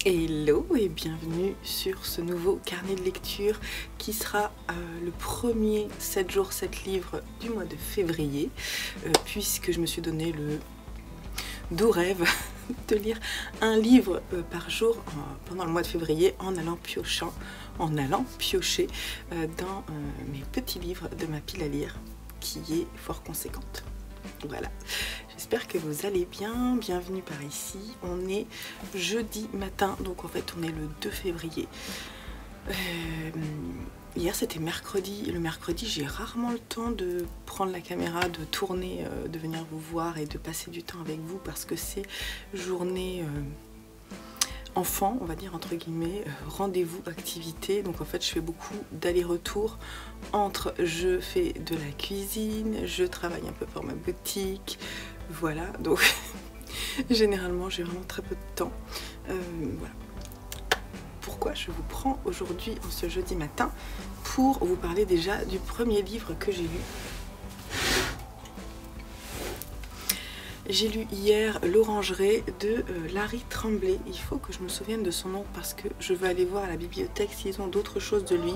Hello et bienvenue sur ce nouveau carnet de lecture qui sera le premier 7 jours 7 livres du mois de février puisque je me suis donné le doux rêve de lire un livre par jour pendant le mois de février en allant piocher dans mes petits livres de ma pile à lire qui est fort conséquente. Voilà, j'espère que vous allez bien, bienvenue par ici. On est jeudi matin, donc en fait on est le 2 février. Hier c'était mercredi, le mercredi j'ai rarement le temps de prendre la caméra, de tourner, de venir vous voir et de passer du temps avec vous parce que c'est journée enfant, on va dire entre guillemets, rendez-vous activité. Donc en fait je fais beaucoup d'aller-retour entre je fais de la cuisine, je travaille un peu pour ma boutique, voilà, donc généralement j'ai vraiment très peu de temps. Voilà. Pourquoi je vous prends aujourd'hui en ce jeudi matin pour vous parler déjà du premier livre que j'ai lu. J'ai lu hier L'Orangerie de Larry Tremblay. Il faut que je me souvienne de son nom parce que je veux aller voir à la bibliothèque s'ils ont d'autres choses de lui.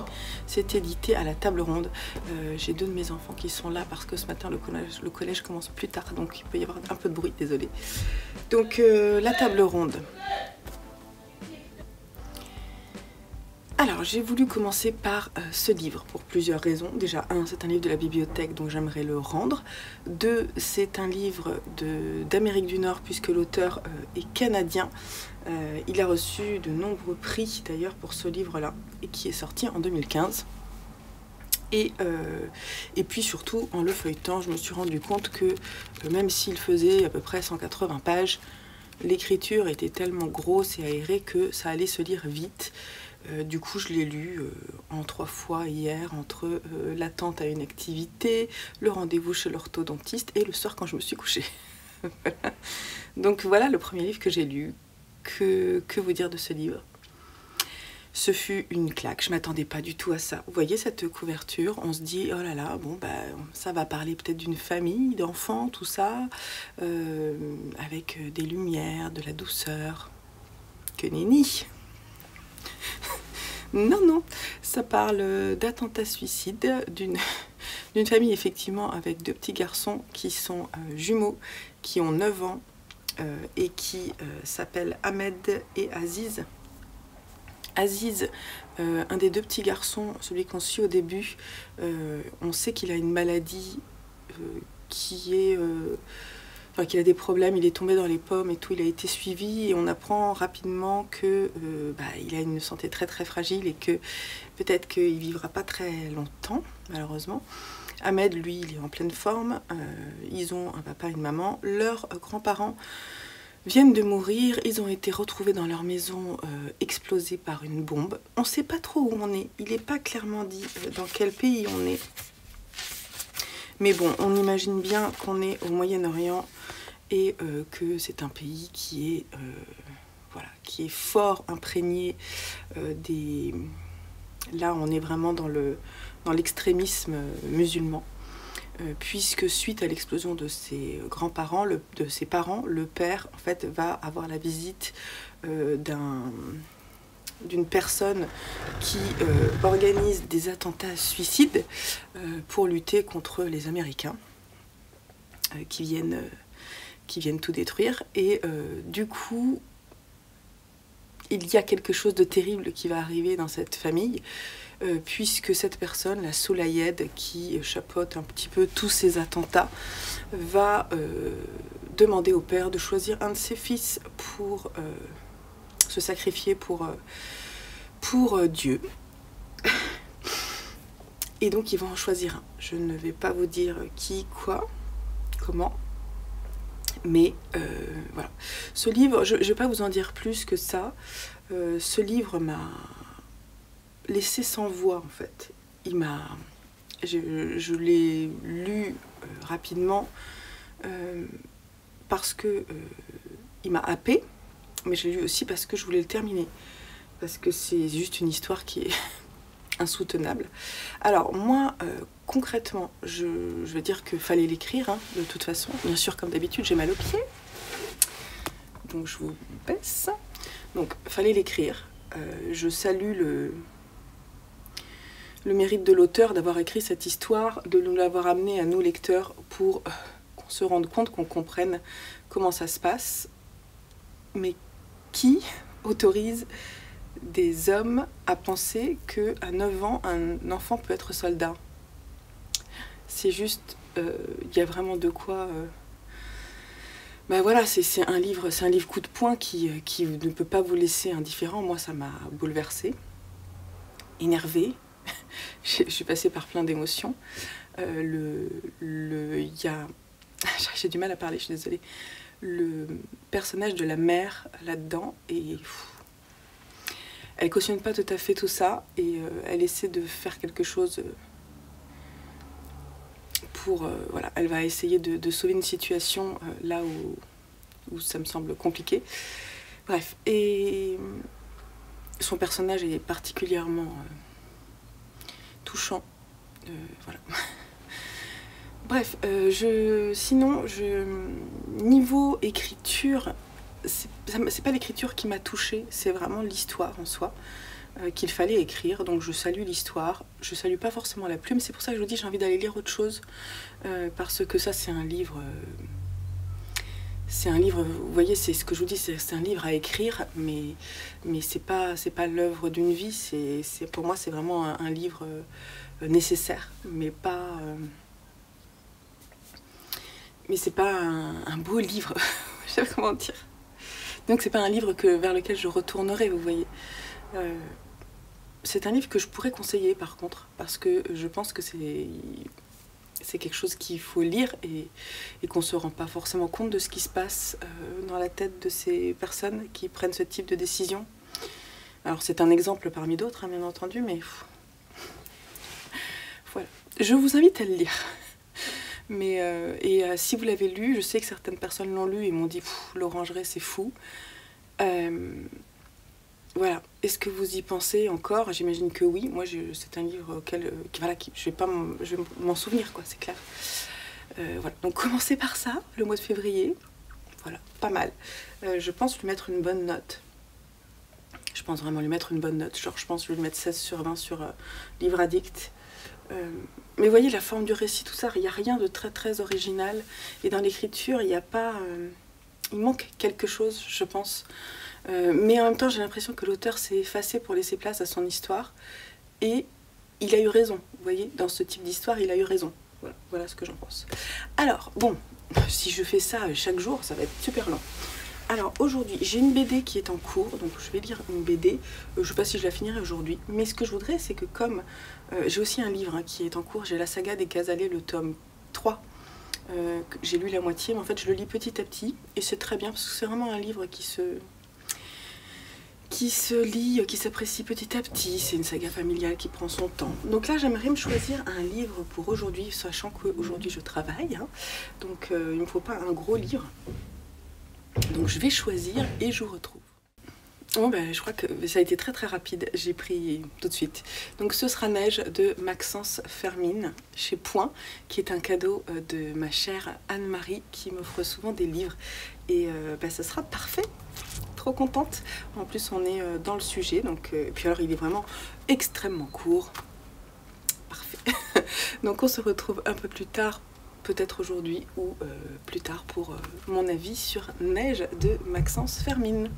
C'est édité à la table ronde. J'ai deux de mes enfants qui sont là parce que ce matin le collège commence plus tard, donc il peut y avoir un peu de bruit, désolé. Donc la table ronde. Alors j'ai voulu commencer par ce livre pour plusieurs raisons. Déjà, un, c'est un livre de la bibliothèque donc j'aimerais le rendre. Deux, c'est un livre d'Amérique du Nord puisque l'auteur est canadien. Il a reçu de nombreux prix d'ailleurs pour ce livre-là et qui est sorti en 2015. Et puis surtout en le feuilletant, je me suis rendu compte que même s'il faisait à peu près 180 pages, l'écriture était tellement grosse et aérée que ça allait se lire vite. Du coup, je l'ai lu en 3 fois hier, entre l'attente à une activité, le rendez-vous chez l'orthodontiste et le soir quand je me suis couchée. Voilà. Donc voilà le premier livre que j'ai lu. Que vous dire de ce livre? Ce fut une claque, je ne m'attendais pas du tout à ça. Vous voyez cette couverture, on se dit, oh là là, bon bah ça va parler peut-être d'une famille, d'enfants, tout ça, avec des lumières, de la douceur. Que nenni! Non, non, ça parle d'attentat suicide d'une famille effectivement avec deux petits garçons qui sont jumeaux, qui ont 9 ans et qui s'appellent Ahmed et Aziz. Aziz, un des deux petits garçons, celui qu'on suit au début, on sait qu'il a une maladie qui est... Enfin, qu'il a des problèmes, il est tombé dans les pommes et tout, il a été suivi et on apprend rapidement que il a une santé très très fragile et que peut-être qu'il vivra pas très longtemps, malheureusement. Ahmed, lui, il est en pleine forme, ils ont un papa et une maman, leurs grands-parents viennent de mourir, ils ont été retrouvés dans leur maison explosée par une bombe. On ne sait pas trop où on est, il n'est pas clairement dit dans quel pays on est. Mais bon, on imagine bien qu'on est au Moyen-Orient et que c'est un pays qui est, voilà, qui est fort imprégné des... Là, on est vraiment dans l'extrémisme musulman, puisque suite à l'explosion de ses grands-parents, de ses parents, le père, en fait, va avoir la visite d'une personne qui organise des attentats suicides pour lutter contre les Américains qui viennent tout détruire. Et du coup, il y a quelque chose de terrible qui va arriver dans cette famille, puisque cette personne, la Soulayed, qui chapeaute un petit peu tous ces attentats, va demander au père de choisir un de ses fils pour... se sacrifier pour Dieu. Et donc ils vont en choisir un. Je ne vais pas vous dire qui, quoi, comment, mais voilà. Ce livre, je ne vais pas vous en dire plus que ça. Ce livre m'a laissé sans voix en fait. Je l'ai lu rapidement parce que il m'a happée. Mais je l'ai lu aussi parce que je voulais le terminer. Parce que c'est juste une histoire qui est insoutenable. Alors moi, concrètement, je veux dire qu'il fallait l'écrire, hein, de toute façon. Bien sûr, comme d'habitude, j'ai mal aux pieds. Donc je vous baisse. Donc, fallait l'écrire. Je salue le mérite de l'auteur d'avoir écrit cette histoire, de nous l'avoir amenée à nous lecteurs pour qu'on se rende compte, qu'on comprenne comment ça se passe. Mais qui autorise des hommes à penser qu'à 9 ans, un enfant peut être soldat? C'est juste, y a vraiment de quoi... Ben voilà, c'est un livre coup de poing qui ne peut pas vous laisser indifférent. Moi, ça m'a bouleversée, énervée. Je suis passée par plein d'émotions. J'ai du mal à parler, je suis désolée. Le personnage de la mère là-dedans, elle cautionne pas tout à fait tout ça et elle essaie de faire quelque chose pour... voilà, elle va essayer de sauver une situation là où ça me semble compliqué. Bref, et son personnage est particulièrement touchant. Voilà. Bref, niveau écriture, c'est pas l'écriture qui m'a touchée, c'est vraiment l'histoire en soi qu'il fallait écrire. Donc je salue l'histoire, je salue pas forcément la plume, c'est pour ça que je vous dis j'ai envie d'aller lire autre chose parce que ça c'est un livre, vous voyez, c'est ce que je vous dis, c'est un livre à écrire, mais c'est pas l'œuvre d'une vie, pour moi c'est vraiment un livre nécessaire, mais c'est pas un beau livre, je sais pas comment dire. Donc c'est pas un livre vers lequel je retournerai, vous voyez. C'est un livre que je pourrais conseiller par contre, parce que je pense que c'est quelque chose qu'il faut lire et qu'on se rend pas forcément compte de ce qui se passe dans la tête de ces personnes qui prennent ce type de décision. Alors c'est un exemple parmi d'autres, hein, bien entendu, mais voilà. Je vous invite à le lire. Mais si vous l'avez lu, je sais que certaines personnes l'ont lu et m'ont dit l'Orangeraie c'est fou. Voilà. Est-ce que vous y pensez encore? J'imagine que oui. Moi, c'est un livre auquel je vais m'en souvenir, quoi, c'est clair. Voilà. Donc commencez par ça, le mois de février. Voilà, pas mal. Je pense lui mettre une bonne note. Je pense vraiment lui mettre une bonne note. Genre, je pense lui mettre 16/20 sur Livre Addict. Mais voyez la forme du récit, tout ça, il n'y a rien de très très original. Et dans l'écriture, il n'y a pas... il manque quelque chose, je pense. Mais en même temps, j'ai l'impression que l'auteur s'est effacé pour laisser place à son histoire. Et il a eu raison, vous voyez, dans ce type d'histoire, il a eu raison. Voilà ce que j'en pense. Alors, bon, si je fais ça chaque jour, ça va être super long. Alors aujourd'hui, j'ai une BD qui est en cours, donc je vais lire une BD. Je ne sais pas si je la finirai aujourd'hui, mais ce que je voudrais, c'est que comme j'ai aussi un livre qui est en cours, j'ai la saga des Casalets, le tome 3. J'ai lu la moitié, mais en fait je le lis petit à petit, et c'est très bien, parce que c'est vraiment un livre qui se lit, qui s'apprécie petit à petit. C'est une saga familiale qui prend son temps. Donc là, j'aimerais me choisir un livre pour aujourd'hui, sachant qu'aujourd'hui je travaille, hein, donc il ne me faut pas un gros livre. Donc je vais choisir et je vous retrouve. Bon ben, je crois que ça a été très très rapide, j'ai pris tout de suite. Donc ce sera Neige de Maxence Fermine chez Point, qui est un cadeau de ma chère Anne-Marie qui m'offre souvent des livres. Et ben, ça sera parfait, trop contente. En plus on est dans le sujet, donc puis alors il est vraiment extrêmement court. Parfait. Donc on se retrouve un peu plus tard, peut-être aujourd'hui ou plus tard pour mon avis sur Neige de Maxence Fermine.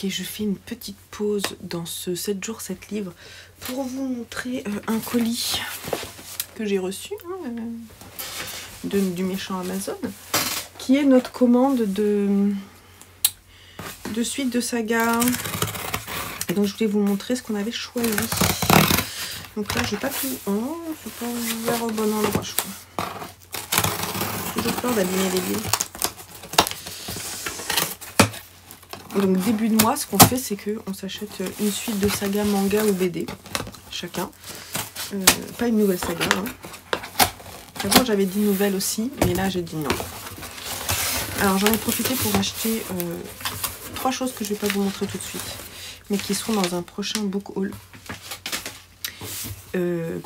Ok, je fais une petite pause dans ce 7 jours 7 livres pour vous montrer un colis que j'ai reçu du méchant Amazon, qui est notre commande de suite de saga. Et donc je voulais vous montrer ce qu'on avait choisi. Donc là, j'ai pas tout. Oh, je suis pas ouvert au bon endroit, je crois. J'ai toujours peur d'abîmer les livres. Donc début de mois, ce qu'on fait, c'est qu'on s'achète une suite de saga manga ou BD, chacun. Pas une nouvelle saga. Hein. Avant j'avais dit nouvelle aussi, mais là j'ai dit non. Alors j'en ai profité pour acheter 3 choses que je vais pas vous montrer tout de suite, mais qui seront dans un prochain book haul.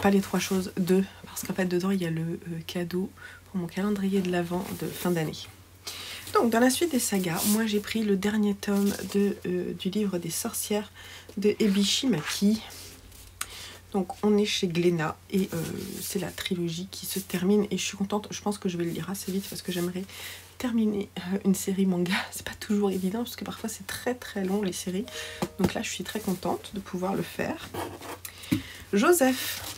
Pas les 3 choses, 2, parce qu'en fait dedans il y a le cadeau pour mon calendrier de l'Avent de fin d'année. Donc dans la suite des sagas, moi j'ai pris le dernier tome du livre des sorcières de Ebishi Maki. Donc on est chez Glénat et c'est la trilogie qui se termine et je suis contente. Je pense que je vais le lire assez vite parce que j'aimerais terminer une série manga. C'est pas toujours évident parce que parfois c'est très très long les séries. Donc là je suis très contente de pouvoir le faire. Joseph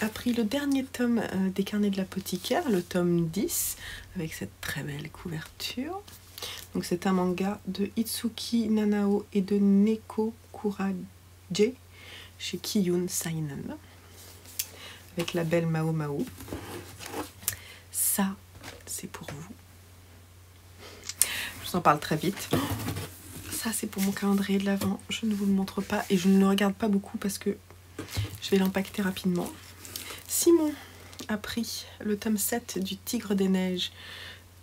a pris le dernier tome des carnets de l'apothicaire, le tome 10, avec cette très belle couverture. Donc c'est un manga de Itsuki Nanao et de Neko Kuraje chez Kiyun Seinen, avec la belle Mao Mao. Ça, c'est pour vous. Je vous en parle très vite. Ça, c'est pour mon calendrier de l'Avent. Je ne vous le montre pas et je ne le regarde pas beaucoup parce que je vais l'empaqueter rapidement. Simon a pris le tome 7 du Tigre des Neiges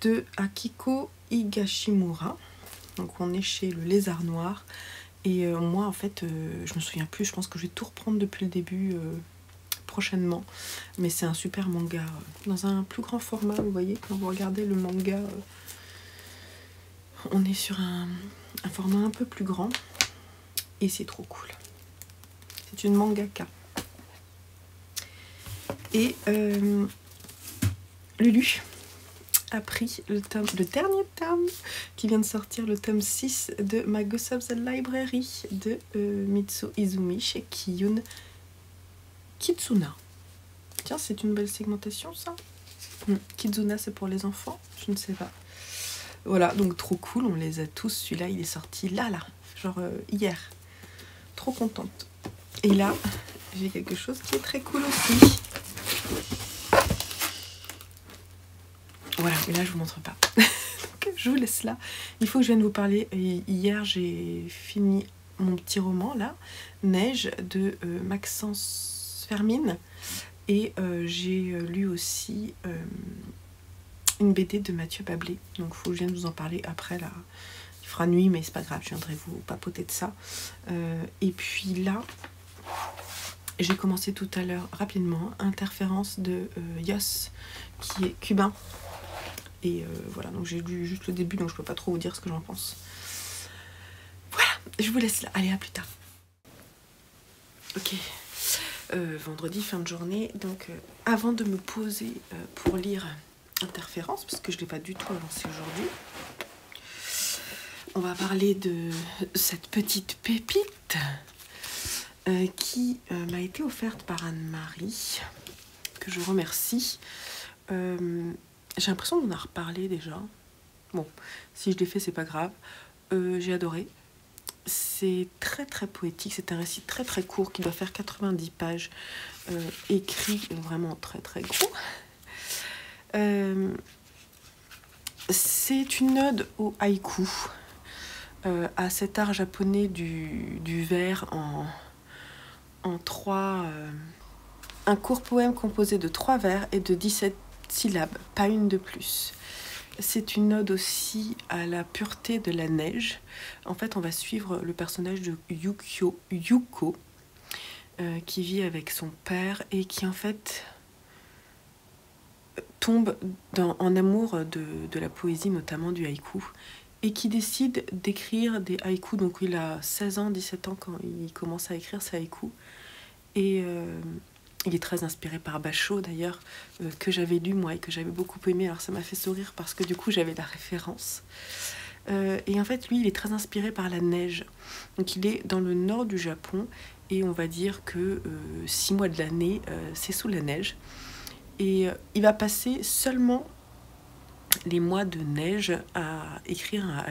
de Akiko Higashimura. Donc on est chez le Lézard Noir. Et moi en fait, je me souviens plus, je pense que je vais tout reprendre depuis le début prochainement. Mais c'est un super manga dans un plus grand format, vous voyez, quand vous regardez le manga, on est sur un format un peu plus grand. Et c'est trop cool. C'est une mangaka. Et Lulu a pris le dernier tome qui vient de sortir, le tome 6 de My Gossip's Library de Mitsu Izumi chez Kiyun Kitsuna. Tiens, c'est une belle segmentation ça. Kitsuna c'est pour les enfants, je ne sais pas. Voilà, donc trop cool, on les a tous. Celui-là il est sorti là, genre hier. Trop contente. Et là, j'ai quelque chose qui est très cool aussi. Voilà, mais là je vous montre pas. Donc je vous laisse là. Il faut que je vienne vous parler. Hier j'ai fini mon petit roman là, Neige de Maxence Fermine. Et j'ai lu aussi une BD de Mathieu Bablé. Donc il faut que je vienne vous en parler après là. Il fera nuit mais c'est pas grave, je viendrai vous papoter de ça. Et puis là, j'ai commencé tout à l'heure rapidement Interférence de Yos, qui est cubain. Et voilà, donc j'ai lu juste le début, donc je peux pas trop vous dire ce que j'en pense. Voilà, je vous laisse là. Allez, à plus tard. Ok, vendredi, fin de journée. Donc avant de me poser pour lire Interférence, parce que je l'ai pas du tout avancé aujourd'hui, on va parler de cette petite pépite qui m'a été offerte par Anne-Marie, que je remercie. J'ai l'impression qu'on a reparlé déjà. Bon, si je l'ai fait, c'est pas grave. J'ai adoré. C'est très très poétique. C'est un récit très très court qui doit faire 90 pages. Écrit vraiment très très gros. C'est une ode au haïku. À cet art japonais du vers en 3... un court poème composé de 3 vers et de 17 syllabes, pas une de plus. C'est une ode aussi à la pureté de la neige. En fait, on va suivre le personnage de Yuko, qui vit avec son père et qui en fait tombe en amour de la poésie, notamment du haïku, et qui décide d'écrire des haïkus. Donc il a 16 ans, 17 ans quand il commence à écrire ses haïkus. Et il est très inspiré par Basho d'ailleurs, que j'avais lu moi et que j'avais beaucoup aimé. Alors ça m'a fait sourire parce que du coup j'avais la référence. Et en fait, lui, il est très inspiré par la neige. Donc il est dans le nord du Japon, et on va dire que 6 mois de l'année, c'est sous la neige. Et il va passer seulement les mois de neige à écrire un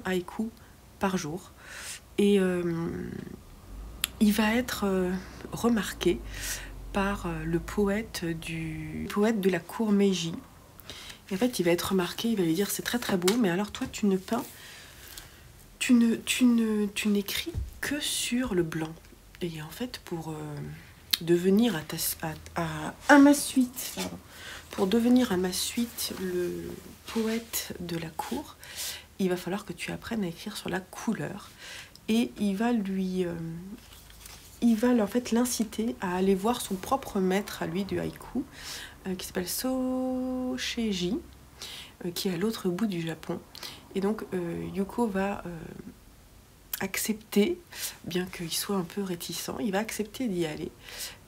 haïku par jour. Et il va être remarqué par le poète de la cour Meiji. Et en fait, il va être remarqué, il va lui dire c'est très très beau, mais alors toi tu ne peins, tu n'écris que sur le blanc. Et en fait, pour devenir à ma suite, pour devenir à ma suite le poète de la cour, il va falloir que tu apprennes à écrire sur la couleur. Et il va en fait l'inciter à aller voir son propre maître à lui du haïku, qui s'appelle Sosheji, qui est à l'autre bout du Japon. Et donc Yuko va accepter, bien qu'il soit un peu réticent, il va accepter d'y aller.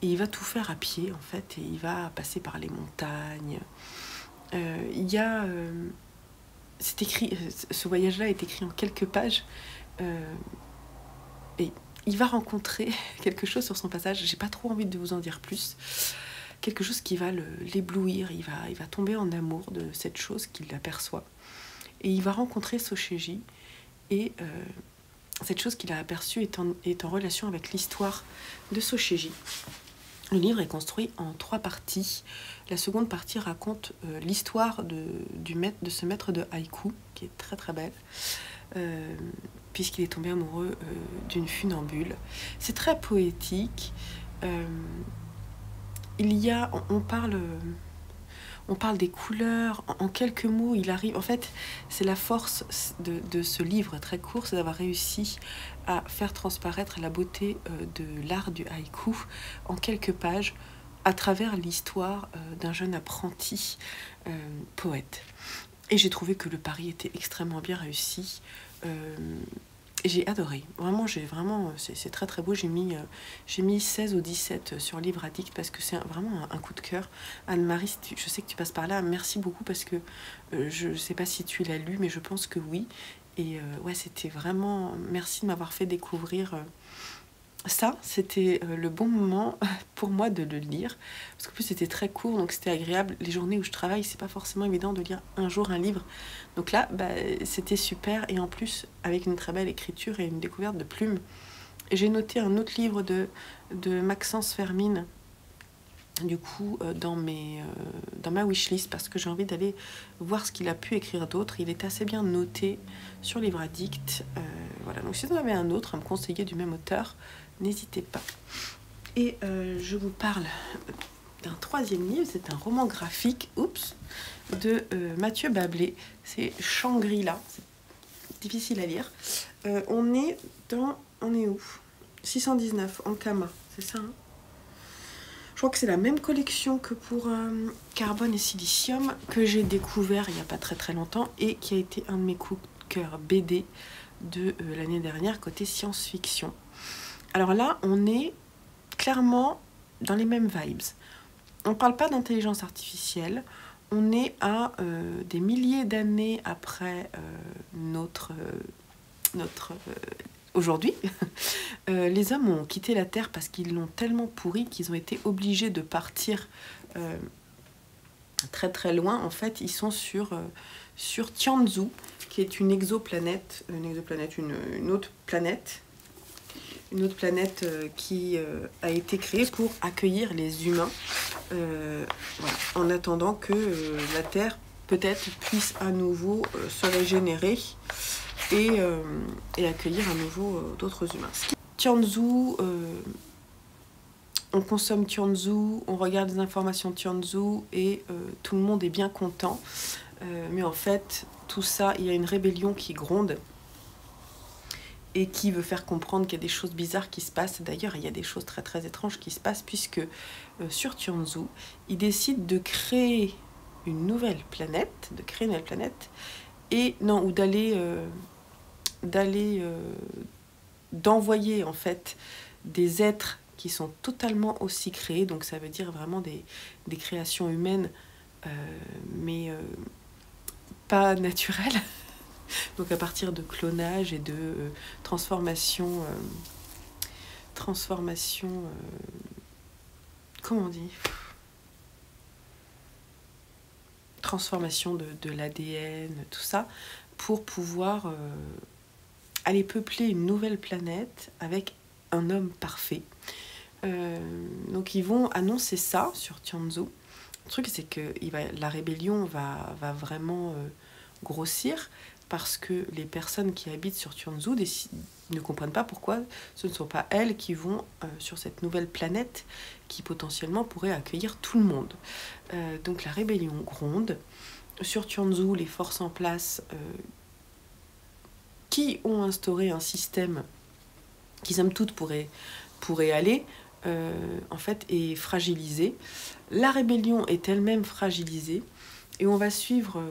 Et il va tout faire à pied, en fait, et il va passer par les montagnes. C'est écrit, ce voyage-là est écrit en quelques pages. Et il va rencontrer quelque chose sur son passage, j'ai pas trop envie de vous en dire plus, quelque chose qui va l'éblouir, il va tomber en amour de cette chose qu'il aperçoit. Et il va rencontrer Sosheji, et cette chose qu'il a aperçue est en relation avec l'histoire de Sosheji. Le livre est construit en 3 parties. La seconde partie raconte l'histoire de ce maître de haïku, qui est très très belle, puisqu'il est tombé amoureux d'une funambule. C'est très poétique. On parle des couleurs, en quelques mots, il arrive... En fait, c'est la force de ce livre très court, c'est d'avoir réussi à faire transparaître la beauté de l'art du haïku en quelques pages, à travers l'histoire d'un jeune apprenti poète. Et j'ai trouvé que le pari était extrêmement bien réussi. J'ai adoré, vraiment, c'est très très beau. J'ai mis 16 ou 17 sur Livre Addict parce que c'est vraiment un coup de cœur. Anne-Marie, je sais que tu passes par là, merci beaucoup parce que je ne sais pas si tu l'as lu, mais je pense que oui. Et ouais, c'était vraiment, merci de m'avoir fait découvrir ça. C'était le bon moment pour moi de le lire, parce qu'en plus c'était très court, donc c'était agréable. Les journées où je travaille, c'est pas forcément évident de lire un jour un livre. Donc là, c'était super, et en plus, avec une très belle écriture et une découverte de plumes. J'ai noté un autre livre de Maxence Fermine, du coup, dans ma wishlist, parce que j'ai envie d'aller voir ce qu'il a pu écrire d'autre. Il est assez bien noté sur Livre Addict. Voilà, donc si vous en avez un autre à me conseiller du même auteur, n'hésitez pas. Et je vous parle d'un 3e livre, c'est un roman graphique, de Mathieu Bablé. C'est Shangri-La, c'est difficile à lire. On est où 619, Ankama, c'est ça, hein? Je crois que c'est la même collection que pour Carbone et Silicium, que j'ai découvert il n'y a pas très très longtemps, et qui a été un de mes coups de cœur BD de l'année dernière, côté science-fiction. Alors là, on est clairement dans les mêmes vibes. On ne parle pas d'intelligence artificielle, on est à des milliers d'années après notre aujourd'hui. Les hommes ont quitté la Terre parce qu'ils l'ont tellement pourri qu'ils ont été obligés de partir très très loin. En fait, ils sont sur Tianzhu, qui est une exoplanète, une autre planète qui a été créée pour accueillir les humains, voilà, en attendant que la Terre peut-être puisse à nouveau se régénérer et accueillir à nouveau d'autres humains. Tianzhu, on consomme Tianzhu, on regarde des informations Tianzhu et tout le monde est bien content. Mais en fait, tout ça, il y a une rébellion qui gronde et qui veut faire comprendre qu'il y a des choses bizarres qui se passent. D'ailleurs, il y a des choses très très étranges qui se passent, puisque sur Tianzhu, ils décident de créer une nouvelle planète, d'envoyer en fait des êtres qui sont totalement aussi créés, donc ça veut dire vraiment des créations humaines, mais pas naturelles, Donc à partir de clonage et de transformation... comment on dit? Transformation de l'ADN, tout ça, pour pouvoir aller peupler une nouvelle planète avec un homme parfait. Donc ils vont annoncer ça sur Tianzhou. Le truc, c'est que la rébellion va vraiment grossir parce que les personnes qui habitent sur Tianzhou ne comprennent pas pourquoi ce ne sont pas elles qui vont sur cette nouvelle planète qui potentiellement pourrait accueillir tout le monde. Donc la rébellion gronde. Sur Tianzhou, les forces en place qui ont instauré un système qui, somme toute, pourrait aller, en fait, est fragilisé. La rébellion est elle-même fragilisée et on va suivre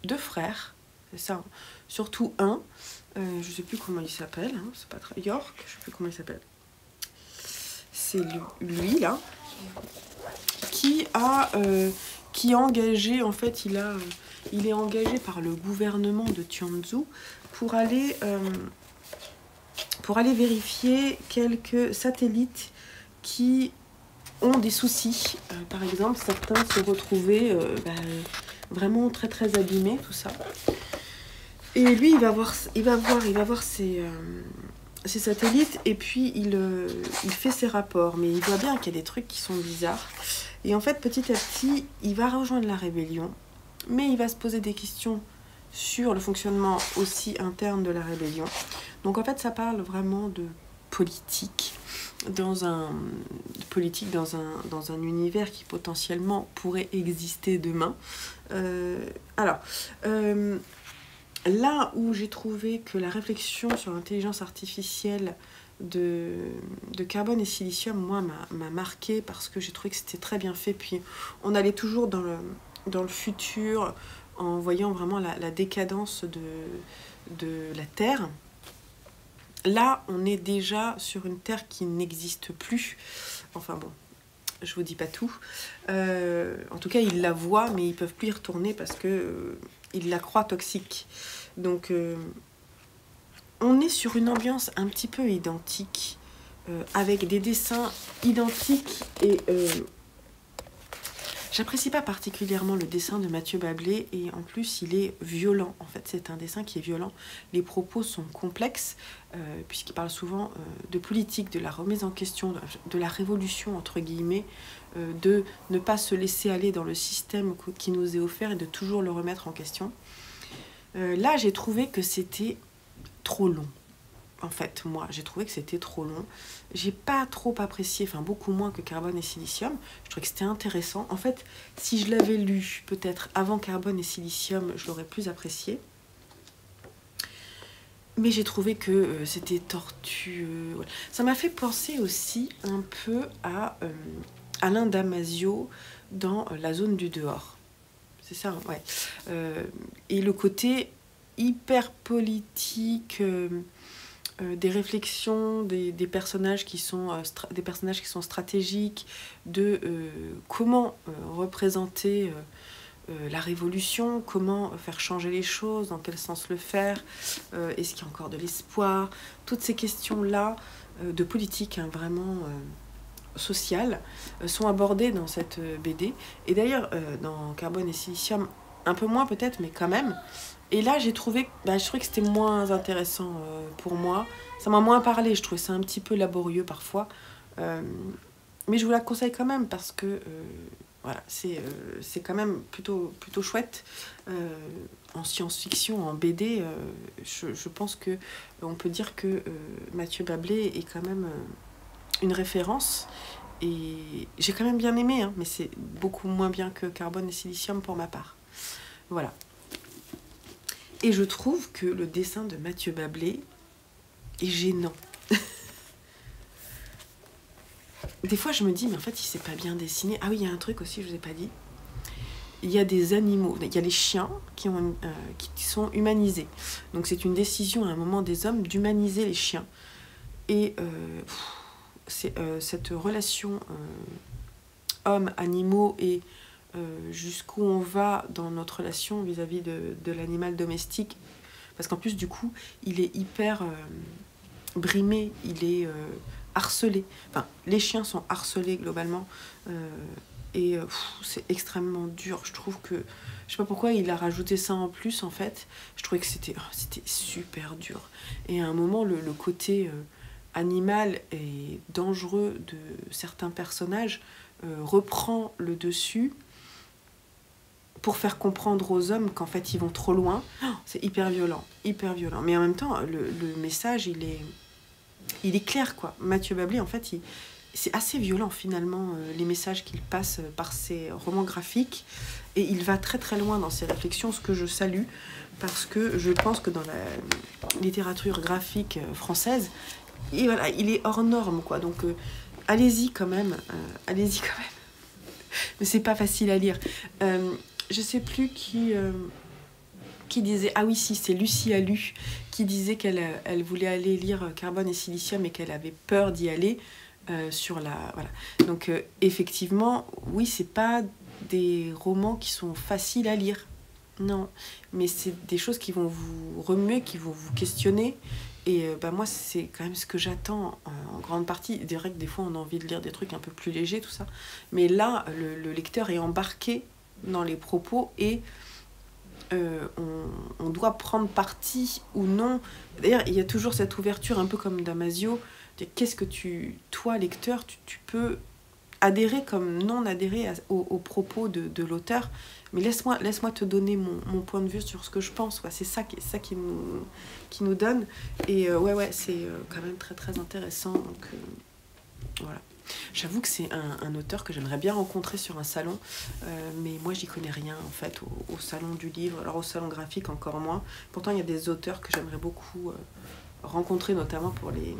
2 frères, c'est ça, surtout un, je ne sais plus comment il s'appelle, hein, c'est pas très... York, je ne sais plus comment il s'appelle. C'est lui, là, qui est engagé, en fait, il est engagé par le gouvernement de Tianzhou pour aller vérifier quelques satellites qui ont des soucis. Par exemple, certains se retrouvaient vraiment très très abîmés, tout ça. Et lui, il va voir ces satellites et puis il fait ses rapports. Mais il voit bien qu'il y a des trucs qui sont bizarres. Et en fait, petit à petit, il va rejoindre la rébellion. Mais il va se poser des questions sur le fonctionnement aussi interne de la rébellion. Donc en fait, ça parle vraiment de politique dans un univers qui potentiellement pourrait exister demain. Là où j'ai trouvé que la réflexion sur l'intelligence artificielle de Carbone et Silicium, moi, m'a marqué parce que j'ai trouvé que c'était très bien fait. Puis on allait toujours dans le futur en voyant vraiment la décadence de la Terre. Là, on est déjà sur une Terre qui n'existe plus. Enfin bon, je vous dis pas tout. En tout cas, ils la voient, mais ils peuvent plus y retourner parce que ils la croient toxique. Donc, on est sur une ambiance un petit peu identique, avec des dessins identiques et... J'apprécie pas particulièrement le dessin de Mathieu Bablé et en plus il est violent. En fait, c'est un dessin qui est violent. Les propos sont complexes puisqu'il parle souvent de politique, de la remise en question, de la révolution entre guillemets, de ne pas se laisser aller dans le système qui nous est offert et de toujours le remettre en question. Là, j'ai trouvé que c'était trop long. En fait, moi, j'ai trouvé que c'était trop long. J'ai pas trop apprécié, enfin beaucoup moins que Carbone et Silicium. Je trouvais que c'était intéressant. En fait, si je l'avais lu peut-être avant Carbone et Silicium, je l'aurais plus apprécié. Mais j'ai trouvé que c'était tortueux. Voilà. Ça m'a fait penser aussi un peu à Alain Damasio dans La zone du dehors. C'est ça, ouais. Et le côté hyper politique... des réflexions, des personnages qui sont stratégiques, de comment représenter la révolution, comment faire changer les choses, dans quel sens le faire, est-ce qu'il y a encore de l'espoir, toutes ces questions-là de politique vraiment sociale sont abordées dans cette BD. Et d'ailleurs, dans Carbone et Silicium, un peu moins peut-être, mais quand même. Et là, j'ai trouvé que c'était moins intéressant pour moi. Ça m'a moins parlé, je trouvais ça un petit peu laborieux parfois. Mais je vous la conseille quand même parce que voilà, c'est quand même plutôt chouette. En science-fiction, en BD, je pense qu'on peut dire que Mathieu Bablé est quand même une référence. Et j'ai quand même bien aimé, hein, mais c'est beaucoup moins bien que Carbone et Silicium pour ma part. Voilà. Et je trouve que le dessin de Mathieu Bablé est gênant. Des fois, je me dis, mais en fait, il ne sait pas bien dessiner. Ah oui, il y a un truc aussi, je ne vous ai pas dit. Il y a des animaux, il y a les chiens qui sont humanisés. Donc c'est une décision à un moment des hommes d'humaniser les chiens. Et c'est cette relation homme-animaux et jusqu'où on va dans notre relation vis-à-vis de l'animal domestique parce qu'en plus du coup il est hyper brimé, il est harcelé, enfin les chiens sont harcelés globalement, et c'est extrêmement dur. Je trouve que, je sais pas pourquoi il a rajouté ça en plus en fait, je trouvais que c'était super dur, et à un moment le côté animal et dangereux de certains personnages reprend le dessus pour faire comprendre aux hommes qu'en fait ils vont trop loin. C'est hyper violent, mais en même temps le message il est clair quoi. Mathieu Bablé en fait c'est assez violent finalement les messages qu'il passe par ses romans graphiques, et il va très très loin dans ses réflexions, ce que je salue, parce que je pense que dans la littérature graphique française, et voilà, il est hors norme quoi, donc allez-y quand même, mais c'est pas facile à lire. Je sais plus qui disait, ah oui si, c'est Lucie Allu qui disait qu'elle voulait aller lire Carbone et Silicium et qu'elle avait peur d'y aller sur la... Voilà. Donc effectivement, oui, c'est pas des romans qui sont faciles à lire, non, mais c'est des choses qui vont vous remuer, qui vont vous questionner, et moi c'est quand même ce que j'attends en grande partie. C'est vrai que des fois on a envie de lire des trucs un peu plus légers, tout ça, mais là le lecteur est embarqué dans les propos, et on doit prendre parti ou non. D'ailleurs il y a toujours cette ouverture un peu comme Damasio, qu'est-ce que toi lecteur tu peux adhérer comme non adhérer aux propos de l'auteur, mais laisse-moi te donner mon point de vue sur ce que je pense, quoi. C'est ça qui nous donne, et ouais c'est quand même très très intéressant, donc voilà. J'avoue que c'est un auteur que j'aimerais bien rencontrer sur un salon, mais moi j'y connais rien en fait au salon du livre, alors au salon graphique encore moins. Pourtant il y a des auteurs que j'aimerais beaucoup rencontrer, notamment pour les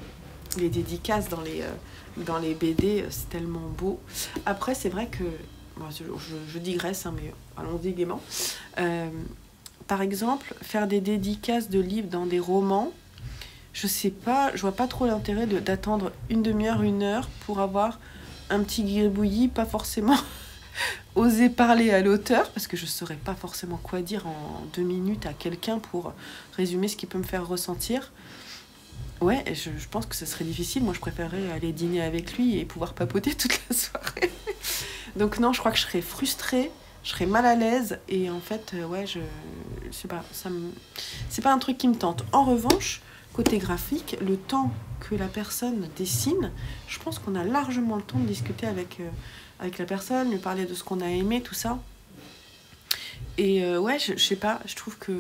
dédicaces dans les BD, c'est tellement beau. Après c'est vrai que, bon, je digresse, hein, mais allons-y gaiement. Par exemple, faire des dédicaces de livres dans des romans, je sais pas, je vois pas trop l'intérêt d'attendre une demi-heure, 1 heure pour avoir un petit gribouillis, pas forcément oser parler à l'auteur, parce que je saurais pas forcément quoi dire en 2 minutes à quelqu'un pour résumer ce qu'il peut me faire ressentir. Ouais, je pense que ce serait difficile. Moi, je préférerais aller dîner avec lui et pouvoir papoter toute la soirée. Donc non, je crois que je serais frustrée, je serais mal à l'aise, et en fait, ouais, je sais pas, c'est pas un truc qui me tente. En revanche, côté graphique, le temps que la personne dessine, je pense qu'on a largement le temps de discuter avec la personne, lui parler de ce qu'on a aimé, tout ça. Et ouais, je sais pas, je trouve que...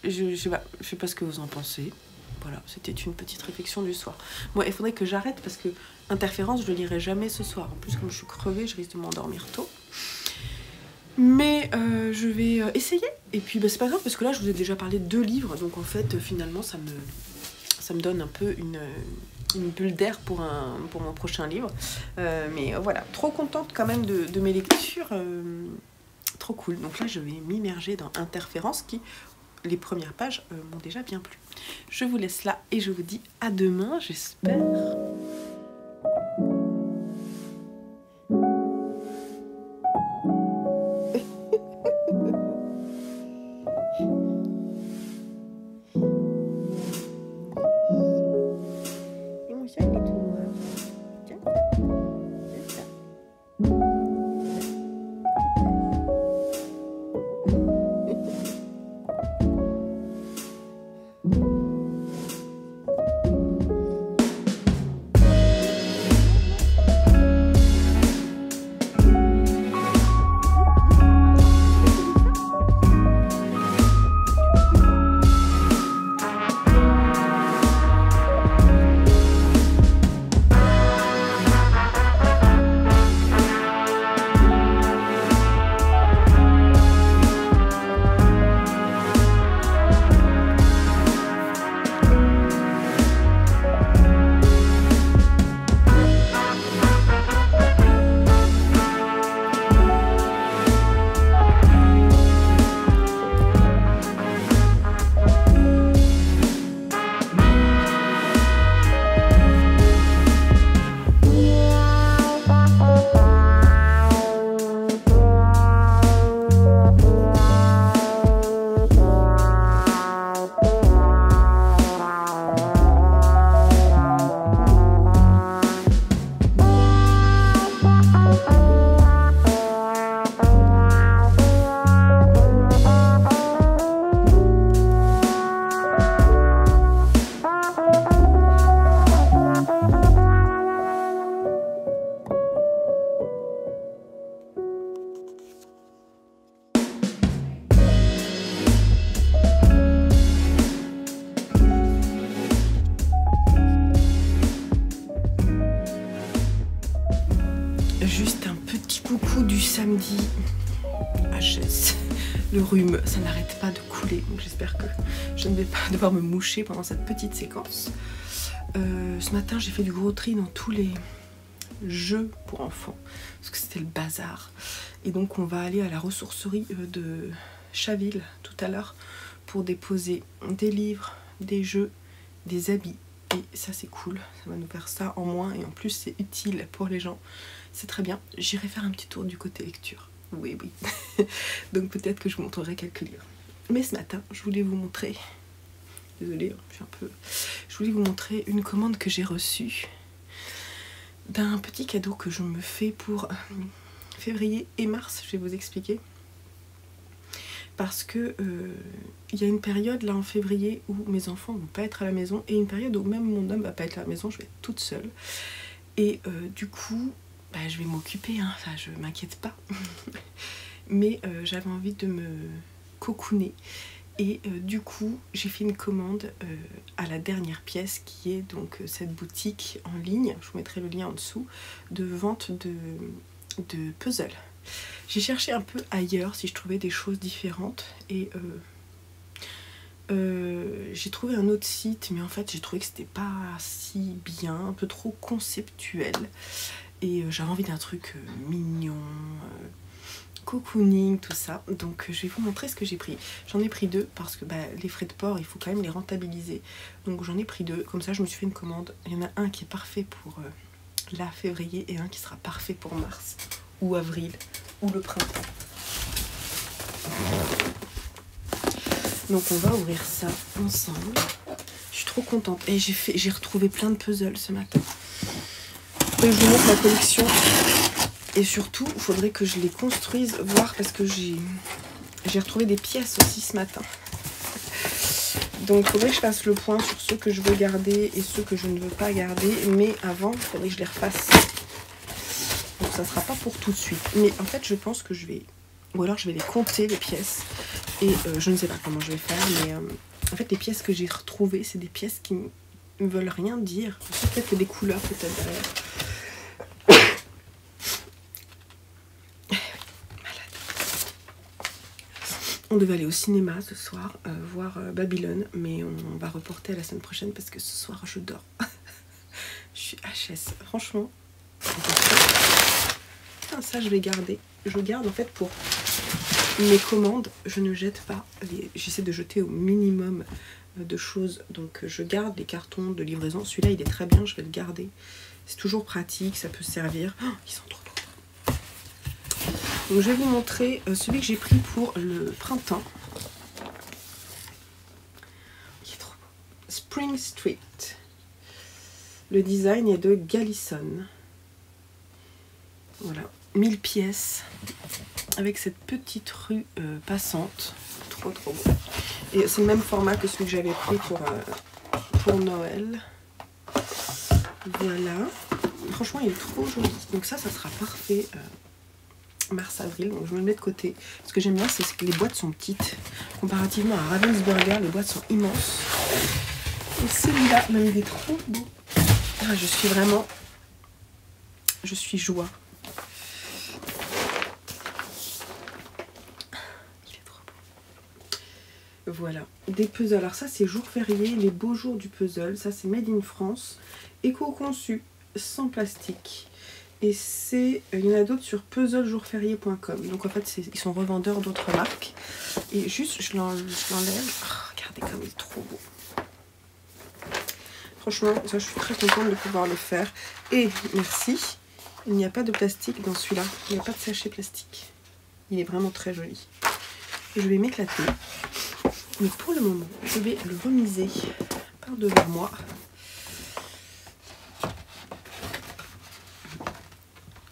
Je sais pas ce que vous en pensez. Voilà, c'était une petite réflexion du soir. Bon, il faudrait que j'arrête parce que Interférence, je ne lirai jamais ce soir. En plus, comme je suis crevée, je risque de m'endormir tôt. Mais je vais essayer. Et puis, c'est pas grave, parce que là, je vous ai déjà parlé de 2 livres. Donc, en fait, finalement, ça me donne un peu une bulle d'air pour mon prochain livre. Mais voilà, trop contente quand même de mes lectures. Trop cool. Donc là, je vais m'immerger dans Interférence qui... Les premières pages m'ont déjà bien plu. Je vous laisse là et je vous dis à demain, j'espère. Et mon chat, il est tout noir. Tiens, c'est ça. Juste un petit coucou du samedi. HS. Le rhume, ça n'arrête pas de couler. Donc j'espère que je ne vais pas devoir me moucher pendant cette petite séquence. Ce matin, j'ai fait du gros tri dans tous les jeux pour enfants. Parce que c'était le bazar. Et donc on va aller à la ressourcerie de Chaville tout à l'heure pour déposer des livres, des jeux, des habits. Et ça c'est cool, ça va nous faire ça en moins et en plus c'est utile pour les gens. C'est très bien. J'irai faire un petit tour du côté lecture. Oui, oui. Donc peut-être que je vous montrerai quelques livres. Mais ce matin, je voulais vous montrer... Désolée, je suis un peu... Je voulais vous montrer une commande que j'ai reçue d'un petit cadeau que je me fais pour février et mars. Je vais vous expliquer. Parce que il y a une période là en février où mes enfants vont pas être à la maison et une période où même mon homme va pas être à la maison, je vais être toute seule. Et du coup, bah, je vais m'occuper, hein. Enfin, je m'inquiète pas. Mais j'avais envie de me cocooner. Et du coup, j'ai fait une commande à la dernière pièce qui est donc cette boutique en ligne, je vous mettrai le lien en dessous, de vente de puzzles. J'ai cherché un peu ailleurs si je trouvais des choses différentes et j'ai trouvé un autre site, mais en fait j'ai trouvé que c'était pas si bien, un peu trop conceptuel et j'avais envie d'un truc mignon, cocooning, tout ça. Donc je vais vous montrer ce que j'ai pris. J'en ai pris deux parce que bah, les frais de port il faut quand même les rentabiliser, donc j'en ai pris deux, comme ça je me suis fait une commande. Il y en a un qui est parfait pour la février et un qui sera parfait pour mars ou avril ou le printemps. Donc on va ouvrir ça ensemble. Je suis trop contente. Et j'ai retrouvé plein de puzzles ce matin. Et je vous montre ma collection. Et surtout, il faudrait que je les construise, voir parce que j'ai retrouvé des pièces aussi ce matin. Donc il faudrait que je fasse le point sur ceux que je veux garder et ceux que je ne veux pas garder. Mais avant, il faudrait que je les refasse. Donc ça sera pas pour tout de suite. Mais en fait, je pense que je vais... Ou alors je vais les compter, les pièces. Et je ne sais pas comment je vais faire. Mais en fait, les pièces que j'ai retrouvées, c'est des pièces qui ne veulent rien dire. Peut-être que des couleurs, peut-être derrière. On devait aller au cinéma ce soir, voir Babylone. Mais on va reporter à la semaine prochaine parce que ce soir, je dors. Je suis HS. Franchement. Ça, je vais garder. Je garde en fait pour mes commandes. Je ne jette pas. J'essaie de jeter au minimum de choses. Donc je garde les cartons de livraison. Celui-là, il est très bien. Je vais le garder. C'est toujours pratique. Ça peut servir. Oh, ils sont trop beaux. Donc je vais vous montrer celui que j'ai pris pour le printemps. Il est trop beau. Spring Street. Le design est de Galison. Voilà. 1000 pièces avec cette petite rue passante, trop beau. Et c'est le même format que celui que j'avais pris pour Noël. Voilà, franchement il est trop joli. Donc ça sera parfait mars-avril. Donc je me le mets de côté. Ce que j'aime bien, c'est que les boîtes sont petites comparativement à Ravensburger. Les boîtes sont immenses. Et celui-là, même il est trop beau. Ah, je suis joie. Voilà, des puzzles. Alors ça c'est jour férié, les beaux jours du puzzle. Ça c'est Made in France, éco-conçu, sans plastique. Et c'est, il y en a d'autres sur puzzlejourférié.com. Donc en fait ils sont revendeurs d'autres marques. Et juste je l'enlève. Oh, regardez comme il est trop beau. Franchement ça je suis très contente de pouvoir le faire. Et merci, il n'y a pas de plastique dans celui-là. Il n'y a pas de sachet plastique. Il est vraiment très joli. Et je vais m'éclater. Mais pour le moment, je vais le remiser par devant moi.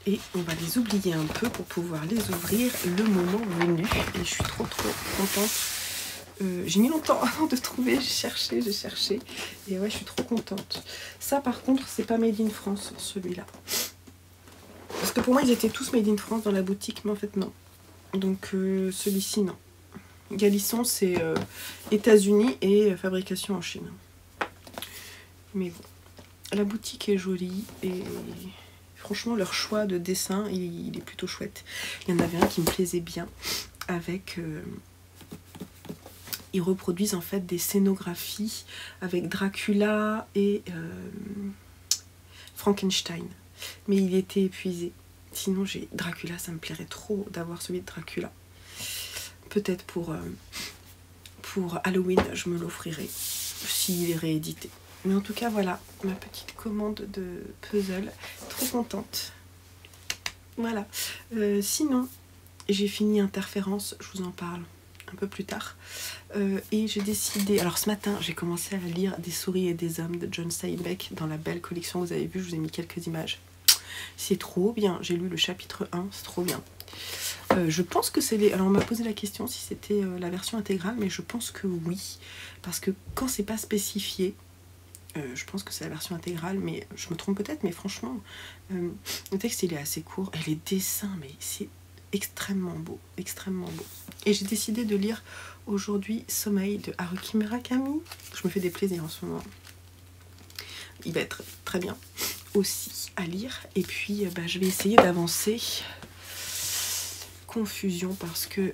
Et on va les oublier un peu pour pouvoir les ouvrir le moment venu. Et je suis trop contente. J'ai mis longtemps avant de trouver, j'ai cherché. Et ouais, je suis trop contente. Ça par contre, c'est pas Made in France, celui-là. Parce que pour moi, ils étaient tous Made in France dans la boutique, mais en fait non. Donc celui-ci, non. Galison, c'est États-Unis et fabrication en Chine. Mais bon, la boutique est jolie et Franchement, leur choix de dessin, il est plutôt chouette. Il y en avait un qui me plaisait bien avec... ils reproduisent en fait des scénographies avec Dracula et Frankenstein. Mais il était épuisé. Sinon, Dracula, ça me plairait trop d'avoir celui de Dracula. Peut-être pour Halloween, je me l'offrirai s'il est réédité. Mais en tout cas, voilà ma petite commande de puzzle. Trop contente. Voilà. Sinon, j'ai fini Interférence, je vous en parle un peu plus tard. Et j'ai décidé... Alors ce matin, j'ai commencé à lire Des souris et des hommes de John Steinbeck dans la belle collection. Vous avez vu, je vous ai mis quelques images. C'est trop bien. J'ai lu le chapitre 1, c'est trop bien. Je pense que c'est les... Alors on m'a posé la question si c'était la version intégrale, mais je pense que oui. Parce que quand c'est pas spécifié, je pense que c'est la version intégrale, mais je me trompe peut-être, mais franchement, le texte il est assez court. Et les dessins, mais c'est extrêmement beau, extrêmement beau. Et j'ai décidé de lire aujourd'hui Sommeil de Haruki Murakami. Je me fais des plaisirs en ce moment. Il va être très bien aussi à lire. Et puis je vais essayer d'avancer. Confusion parce que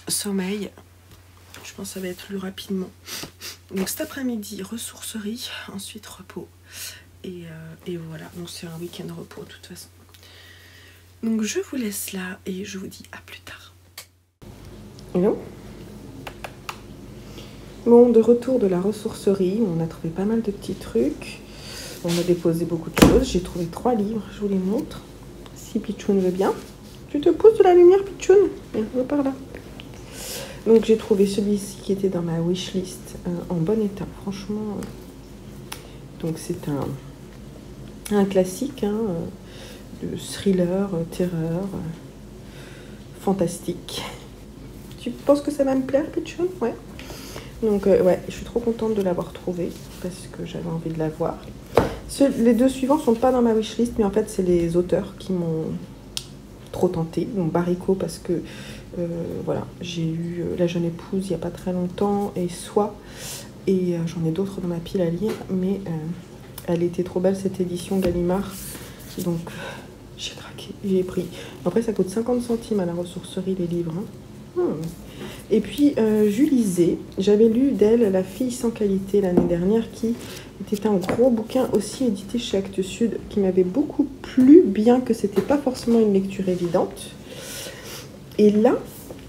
Sommeil, je pense que ça va être lu rapidement. Donc cet après-midi, ressourcerie, ensuite repos. Et voilà, donc c'est un week-end repos de toute façon. Donc je vous laisse là et je vous dis à plus tard. Hello. Bon, de retour de la ressourcerie, on a trouvé pas mal de petits trucs. On a déposé beaucoup de choses. J'ai trouvé 3 livres, je vous les montre. Si Pichoun veut bien. Tu te pousses de la lumière, Pichoun. Viens, va par là. Donc j'ai trouvé celui-ci qui était dans ma wishlist en bon état, franchement. Donc c'est un classique, hein, de thriller, terreur, fantastique. Tu penses que ça va me plaire, Pichoun? Ouais. Donc ouais, je suis trop contente de l'avoir trouvé parce que j'avais envie de la voir. Les 2 suivants sont pas dans ma wishlist, mais en fait c'est les auteurs qui m'ont trop tenté. Donc Bariko parce que voilà, j'ai eu La jeune épouse il n'y a pas très longtemps et Soi, et j'en ai d'autres dans ma pile à lire, mais elle était trop belle cette édition Gallimard, donc j'ai craqué, j'ai pris. Après ça coûte 50 centimes à la ressourcerie les livres, hein. Et puis Julie Zé, j'avais lu d'elle La fille sans qualité l'année dernière, qui était un gros bouquin aussi édité chez Actes Sud, qui m'avait beaucoup plu, bien que c'était pas forcément une lecture évidente. Et là,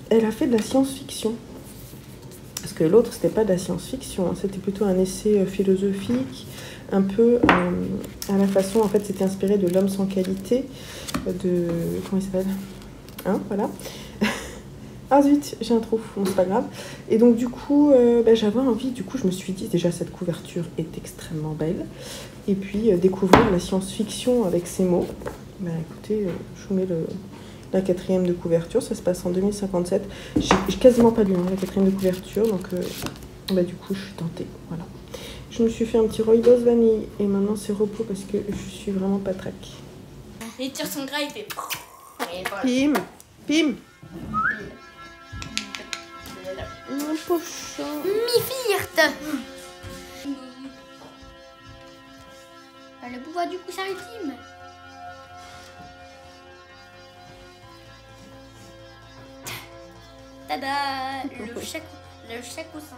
elle a fait de la science-fiction. Parce que l'autre, c'était pas de la science-fiction, hein, c'était plutôt un essai philosophique, un peu à la façon, en fait, c'était inspiré de L'homme sans qualité, de... Comment il s'appelle, hein, voilà. Ah zut, j'ai un trou, bon, c'est pas grave. Et donc du coup, j'avais envie, du coup je me suis dit, déjà cette couverture est extrêmement belle. Et puis découvrir la science-fiction avec ces mots. Écoutez, je vous mets la 4e de couverture, ça se passe en 2057. J'ai quasiment pas lu la 4e de couverture, donc du coup je suis tentée, voilà. Je me suis fait un petit rooibos vanille et maintenant c'est repos parce que je suis vraiment pas trac. Il tire son gras, il fait... Pim, pim. Mon pochon. Mi-firte. Le pouvoir du coussin ultime. Tada. Le chat coussin.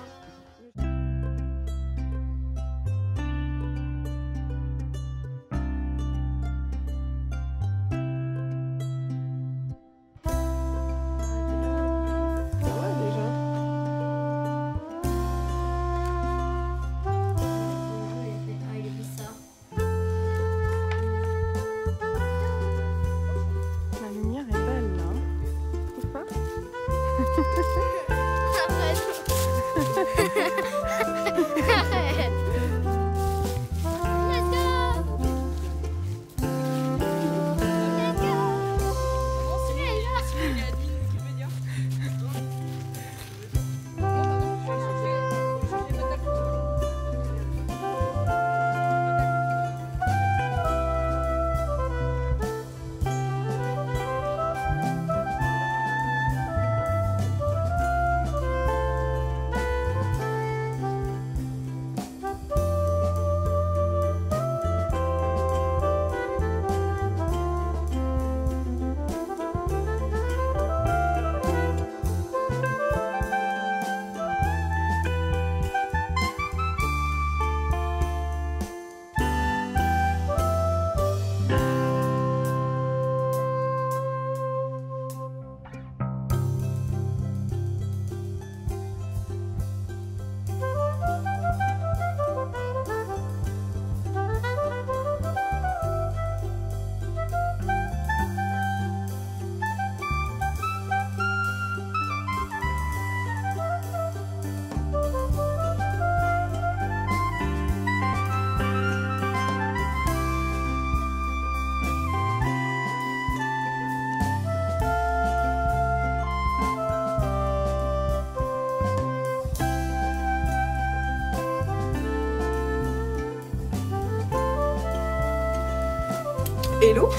Hello.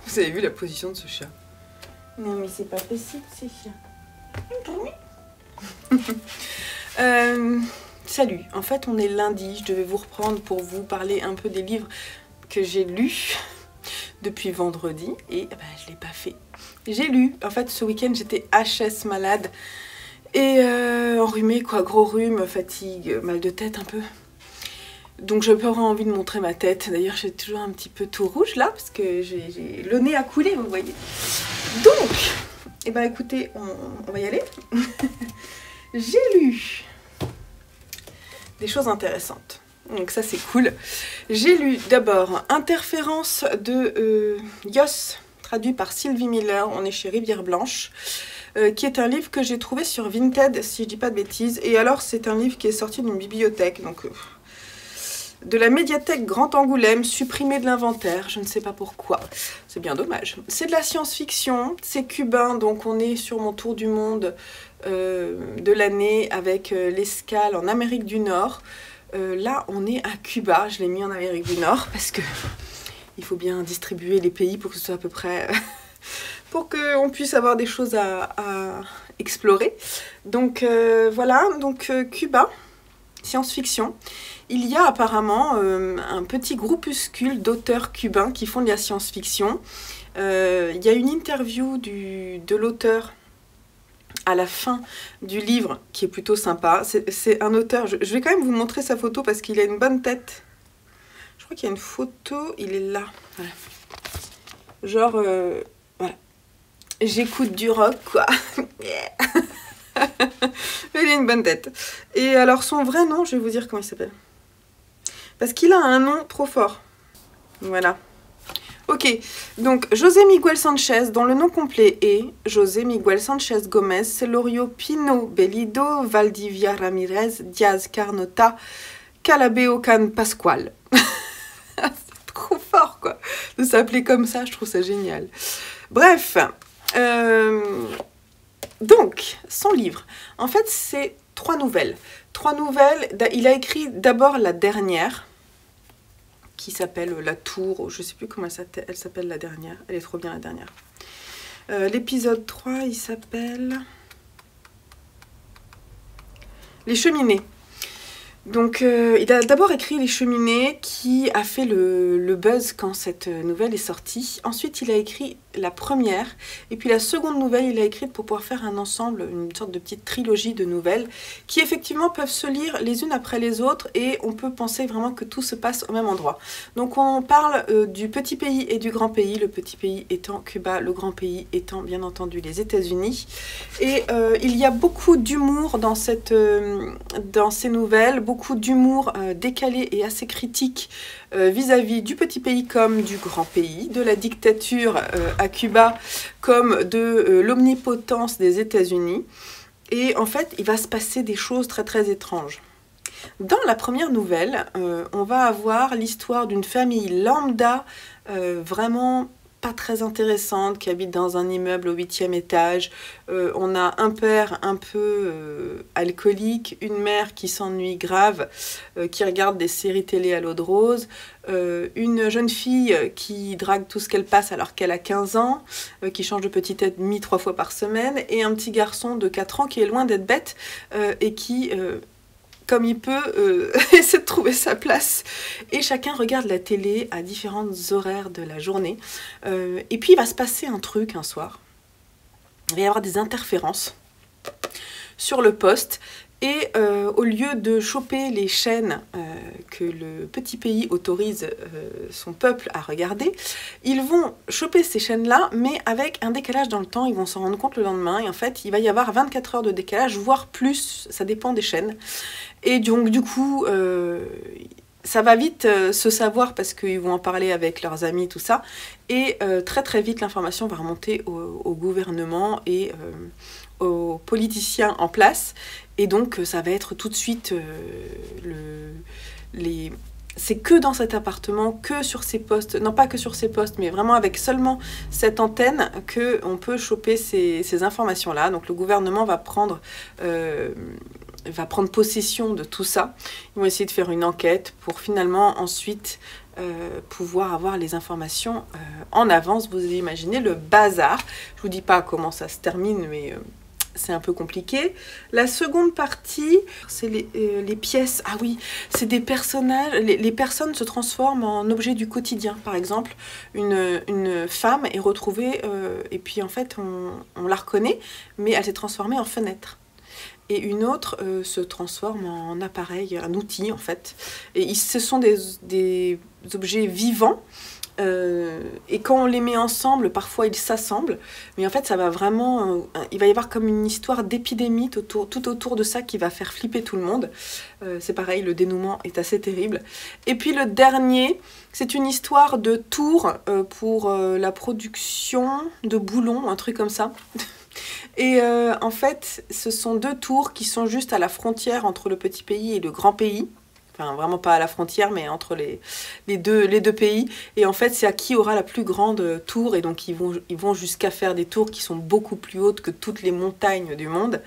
Vous avez vu la position de ce chat? Non mais c'est pas possible ces chiens. Salut, en fait on est lundi, je devais vous reprendre pour vous parler un peu des livres que j'ai lus depuis vendredi et ben, je l'ai pas fait. J'ai lu, en fait ce week-end j'étais HS malade et enrhumée quoi, gros rhume, fatigue, mal de tête un peu. Donc j'ai pas vraiment envie de montrer ma tête, d'ailleurs j'ai toujours un petit peu tout rouge là parce que j'ai le nez à couler vous voyez. Donc, et ben écoutez, on va y aller. J'ai lu des choses intéressantes. Donc ça c'est cool. J'ai lu d'abord Interférence de Yos, traduit par Sylvie Miller, on est chez Rivière Blanche, qui est un livre que j'ai trouvé sur Vinted, si je dis pas de bêtises. Et alors c'est un livre qui est sorti d'une bibliothèque, donc de la médiathèque Grand Angoulême, supprimé de l'inventaire, je ne sais pas pourquoi. C'est bien dommage. C'est de la science-fiction, c'est cubain, donc on est sur mon tour du monde de l'année avec l'escale en Amérique du Nord. Là, on est à Cuba, je l'ai mis en Amérique du Nord parce que il faut bien distribuer les pays pour que ce soit à peu près... pour qu'on puisse avoir des choses à explorer. Donc voilà, donc Cuba, science-fiction. Il y a apparemment un petit groupuscule d'auteurs cubains qui font de la science-fiction. Il y a une interview de l'auteur à la fin du livre qui est plutôt sympa. C'est un auteur, je vais quand même vous montrer sa photo parce qu'il a une bonne tête. Je crois qu'il y a une photo, il est là. Voilà. Genre, voilà. J'écoute du rock, quoi. Il a une bonne tête. Et alors son vrai nom, je vais vous dire comment il s'appelle. Parce qu'il a un nom trop fort. Voilà. Ok, donc José Miguel Sánchez, dont le nom complet est José Miguel Sánchez Gómez Celorio Pino Bellido Valdivia Ramírez Díaz Carnota Calabeo Can Pascual. C'est trop fort, quoi, de s'appeler comme ça, je trouve ça génial. Bref, donc, son livre, en fait, c'est 3 nouvelles. 3 nouvelles, il a écrit d'abord la dernière, qui s'appelle La Tour, je sais plus comment elle s'appelle la dernière, elle est trop bien la dernière. L'épisode 3, il s'appelle Les Cheminées. Donc il a d'abord écrit Les Cheminées qui a fait le buzz quand cette nouvelle est sortie. Ensuite il a écrit la première et puis la seconde nouvelle il a écrite pour pouvoir faire un ensemble, une sorte de petite trilogie de nouvelles qui effectivement peuvent se lire les unes après les autres et on peut penser vraiment que tout se passe au même endroit. Donc on parle du petit pays et du grand pays, le petit pays étant Cuba, le grand pays étant bien entendu les États-Unis. Et il y a beaucoup d'humour dans ces nouvelles, beaucoup d'humour décalé et assez critique vis-à-vis du petit pays comme du grand pays, de la dictature à Cuba comme de l'omnipotence des États-Unis. Et en fait, il va se passer des choses très très étranges. Dans la première nouvelle, on va avoir l'histoire d'une famille lambda vraiment pas très intéressante qui habite dans un immeuble au 8e étage. On a un père un peu alcoolique, une mère qui s'ennuie grave, qui regarde des séries télé à l'eau de rose, une jeune fille qui drague tout ce qu'elle passe alors qu'elle a 15 ans, qui change de petite amie 3 fois par semaine, et un petit garçon de 4 ans qui est loin d'être bête et qui... comme il peut, essaie de trouver sa place. Et chacun regarde la télé à différents horaires de la journée. Et puis il va se passer un truc un soir. Il va y avoir des interférences sur le poste. Et au lieu de choper les chaînes que le petit pays autorise son peuple à regarder, ils vont choper ces chaînes-là, mais avec un décalage dans le temps. Ils vont s'en rendre compte le lendemain. Et en fait, il va y avoir 24 heures de décalage, voire plus. Ça dépend des chaînes. Et donc, du coup, ça va vite se savoir parce qu'ils vont en parler avec leurs amis, tout ça. Et très très vite, l'information va remonter au gouvernement et aux politiciens en place. Et donc, ça va être tout de suite c'est que dans cet appartement, que sur ces postes, non pas que sur ces postes, mais vraiment avec seulement cette antenne qu'on peut choper ces informations-là. Donc le gouvernement va prendre va prendre possession de tout ça. Ils vont essayer de faire une enquête pour finalement ensuite pouvoir avoir les informations en avance. Vous imaginez le bazar. Je vous dis pas comment ça se termine, mais c'est un peu compliqué. La seconde partie, c'est les pièces. Ah oui, c'est des personnages. Les personnes se transforment en objets du quotidien. Par exemple, une femme est retrouvée et puis en fait, on la reconnaît, mais elle s'est transformée en fenêtre. Et une autre se transforme en appareil, un outil en fait. Et ce sont des objets vivants. Et quand on les met ensemble, parfois ils s'assemblent. Mais en fait, ça va vraiment... il va y avoir comme une histoire d'épidémie tout autour de ça qui va faire flipper tout le monde. C'est pareil, le dénouement est assez terrible. Et puis le dernier, c'est une histoire de tour pour la production de boulons, un truc comme ça. Et en fait, ce sont 2 tours qui sont juste à la frontière entre le petit pays et le grand pays. Enfin, vraiment pas à la frontière, mais entre les deux pays. Et en fait, c'est à qui aura la plus grande tour. Et donc, ils vont jusqu'à faire des tours qui sont beaucoup plus hautes que toutes les montagnes du monde,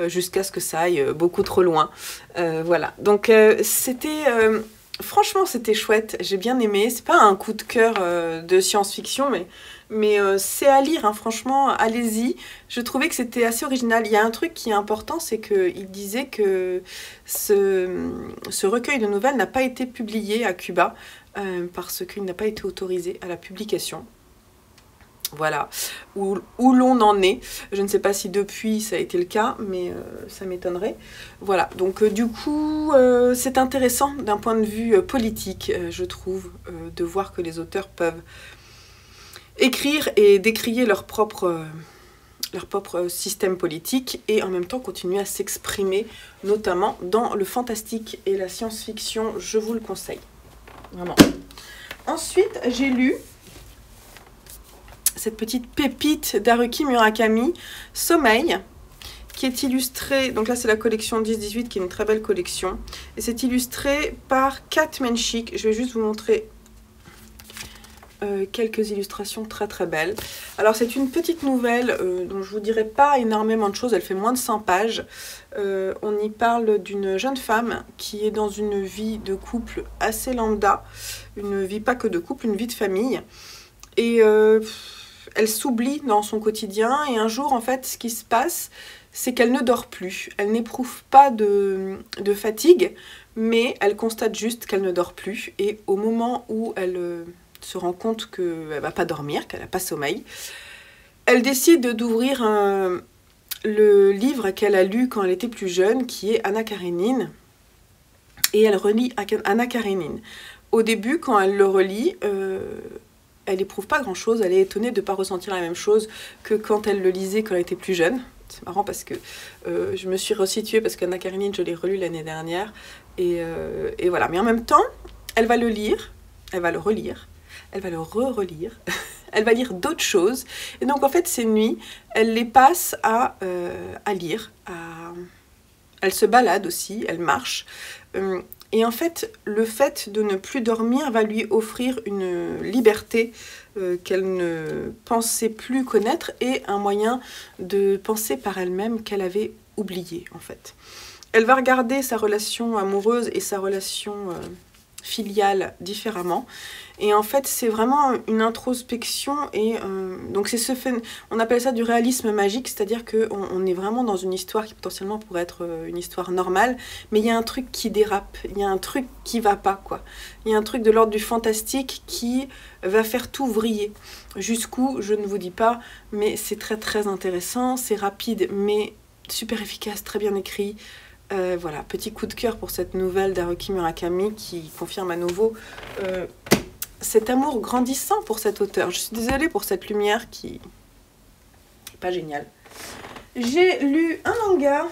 jusqu'à ce que ça aille beaucoup trop loin. Voilà. Donc, franchement, c'était chouette. J'ai bien aimé. C'est pas un coup de cœur de science-fiction, mais c'est à lire, hein, franchement, allez-y. Je trouvais que c'était assez original. Il y a un truc qui est important, c'est qu'il disait que ce recueil de nouvelles n'a pas été publié à Cuba parce qu'il n'a pas été autorisé à la publication. Voilà, où l'on en est. Je ne sais pas si depuis ça a été le cas, mais ça m'étonnerait. Voilà, donc du coup, c'est intéressant d'un point de vue politique, je trouve, de voir que les auteurs peuvent écrire et décrier leur propre système politique et en même temps continuer à s'exprimer, notamment dans le fantastique et la science-fiction. Je vous le conseille, vraiment. Ensuite, j'ai lu cette petite pépite d'Haruki Murakami, Sommeil, qui est illustrée, donc là c'est la collection 10-18 qui est une très belle collection, et c'est illustré par Kat Menchik. Je vais juste vous montrer quelques illustrations très très belles. Alors c'est une petite nouvelle dont je vous dirai pas énormément de choses, elle fait moins de 100 pages. On y parle d'une jeune femme qui est dans une vie de couple assez lambda, une vie pas que de couple, une vie de famille, et elle s'oublie dans son quotidien, et un jour en fait ce qui se passe c'est qu'elle ne dort plus, elle n'éprouve pas de fatigue, mais elle constate juste qu'elle ne dort plus, et au moment où elle se rend compte qu'elle ne va pas dormir, qu'elle n'a pas sommeil, elle décide d'ouvrir le livre qu'elle a lu quand elle était plus jeune, qui est Anna Karénine, et elle relit Anna Karénine. Au début, quand elle le relit, elle n'éprouve pas grand-chose, elle est étonnée de ne pas ressentir la même chose que quand elle le lisait quand elle était plus jeune. C'est marrant parce que je me suis resituée, parce qu'Anna Karénine, je l'ai relu l'année dernière, et voilà. Mais en même temps, elle va le lire, elle va le relire, elle va le re-relire, elle va lire d'autres choses. Et donc, en fait, ces nuits, elle les passe à lire. Elle se balade aussi, elle marche. Et en fait, le fait de ne plus dormir va lui offrir une liberté qu'elle ne pensait plus connaître et un moyen de penser par elle-même qu'elle avait oublié, en fait. Elle va regarder sa relation amoureuse et sa relation filiale différemment. Et en fait, c'est vraiment une introspection et donc c'est on appelle ça du réalisme magique, c'est-à-dire qu'on est vraiment dans une histoire qui potentiellement pourrait être une histoire normale, mais il y a un truc qui dérape, il y a un truc qui va pas, quoi. Il y a un truc de l'ordre du fantastique qui va faire tout vriller. Jusqu'où, je ne vous dis pas, mais c'est très très intéressant, c'est rapide, mais super efficace, très bien écrit. Voilà, petit coup de cœur pour cette nouvelle d'Haruki Murakami qui confirme à nouveau cet amour grandissant pour cet auteur. Je suis désolée pour cette lumière qui n'est pas géniale. J'ai lu un manga,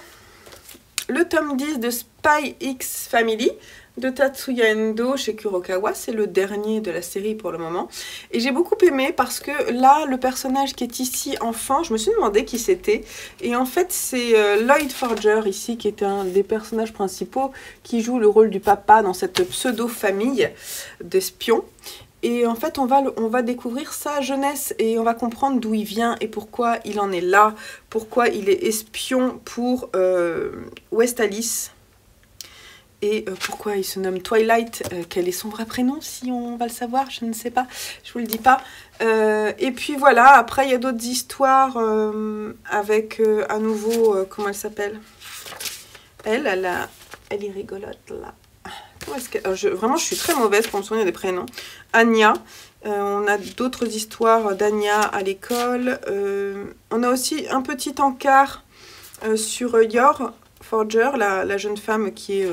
le tome 10 de Spy X Family de Tatsuya Endo chez Kurokawa. C'est le dernier de la série pour le moment. Et j'ai beaucoup aimé parce que là, le personnage qui est ici enfant, je me suis demandé qui c'était. Et en fait, c'est Lloyd Forger ici, qui est un des personnages principaux, qui joue le rôle du papa dans cette pseudo-famille d'espions. Et en fait, on va découvrir sa jeunesse et on va comprendre d'où il vient et pourquoi il en est là, pourquoi il est espion pour Westalis et pourquoi il se nomme Twilight. Quel est son vrai prénom, si on va le savoir, je ne sais pas, je vous le dis pas. Et puis voilà, après il y a d'autres histoires avec à nouveau, comment elle s'appelle? Elle est rigolote là. Vraiment, je suis très mauvaise pour me souvenir des prénoms. Anya. On a d'autres histoires d'Anya à l'école. On a aussi un petit encart sur Yor Forger, la jeune femme qui est,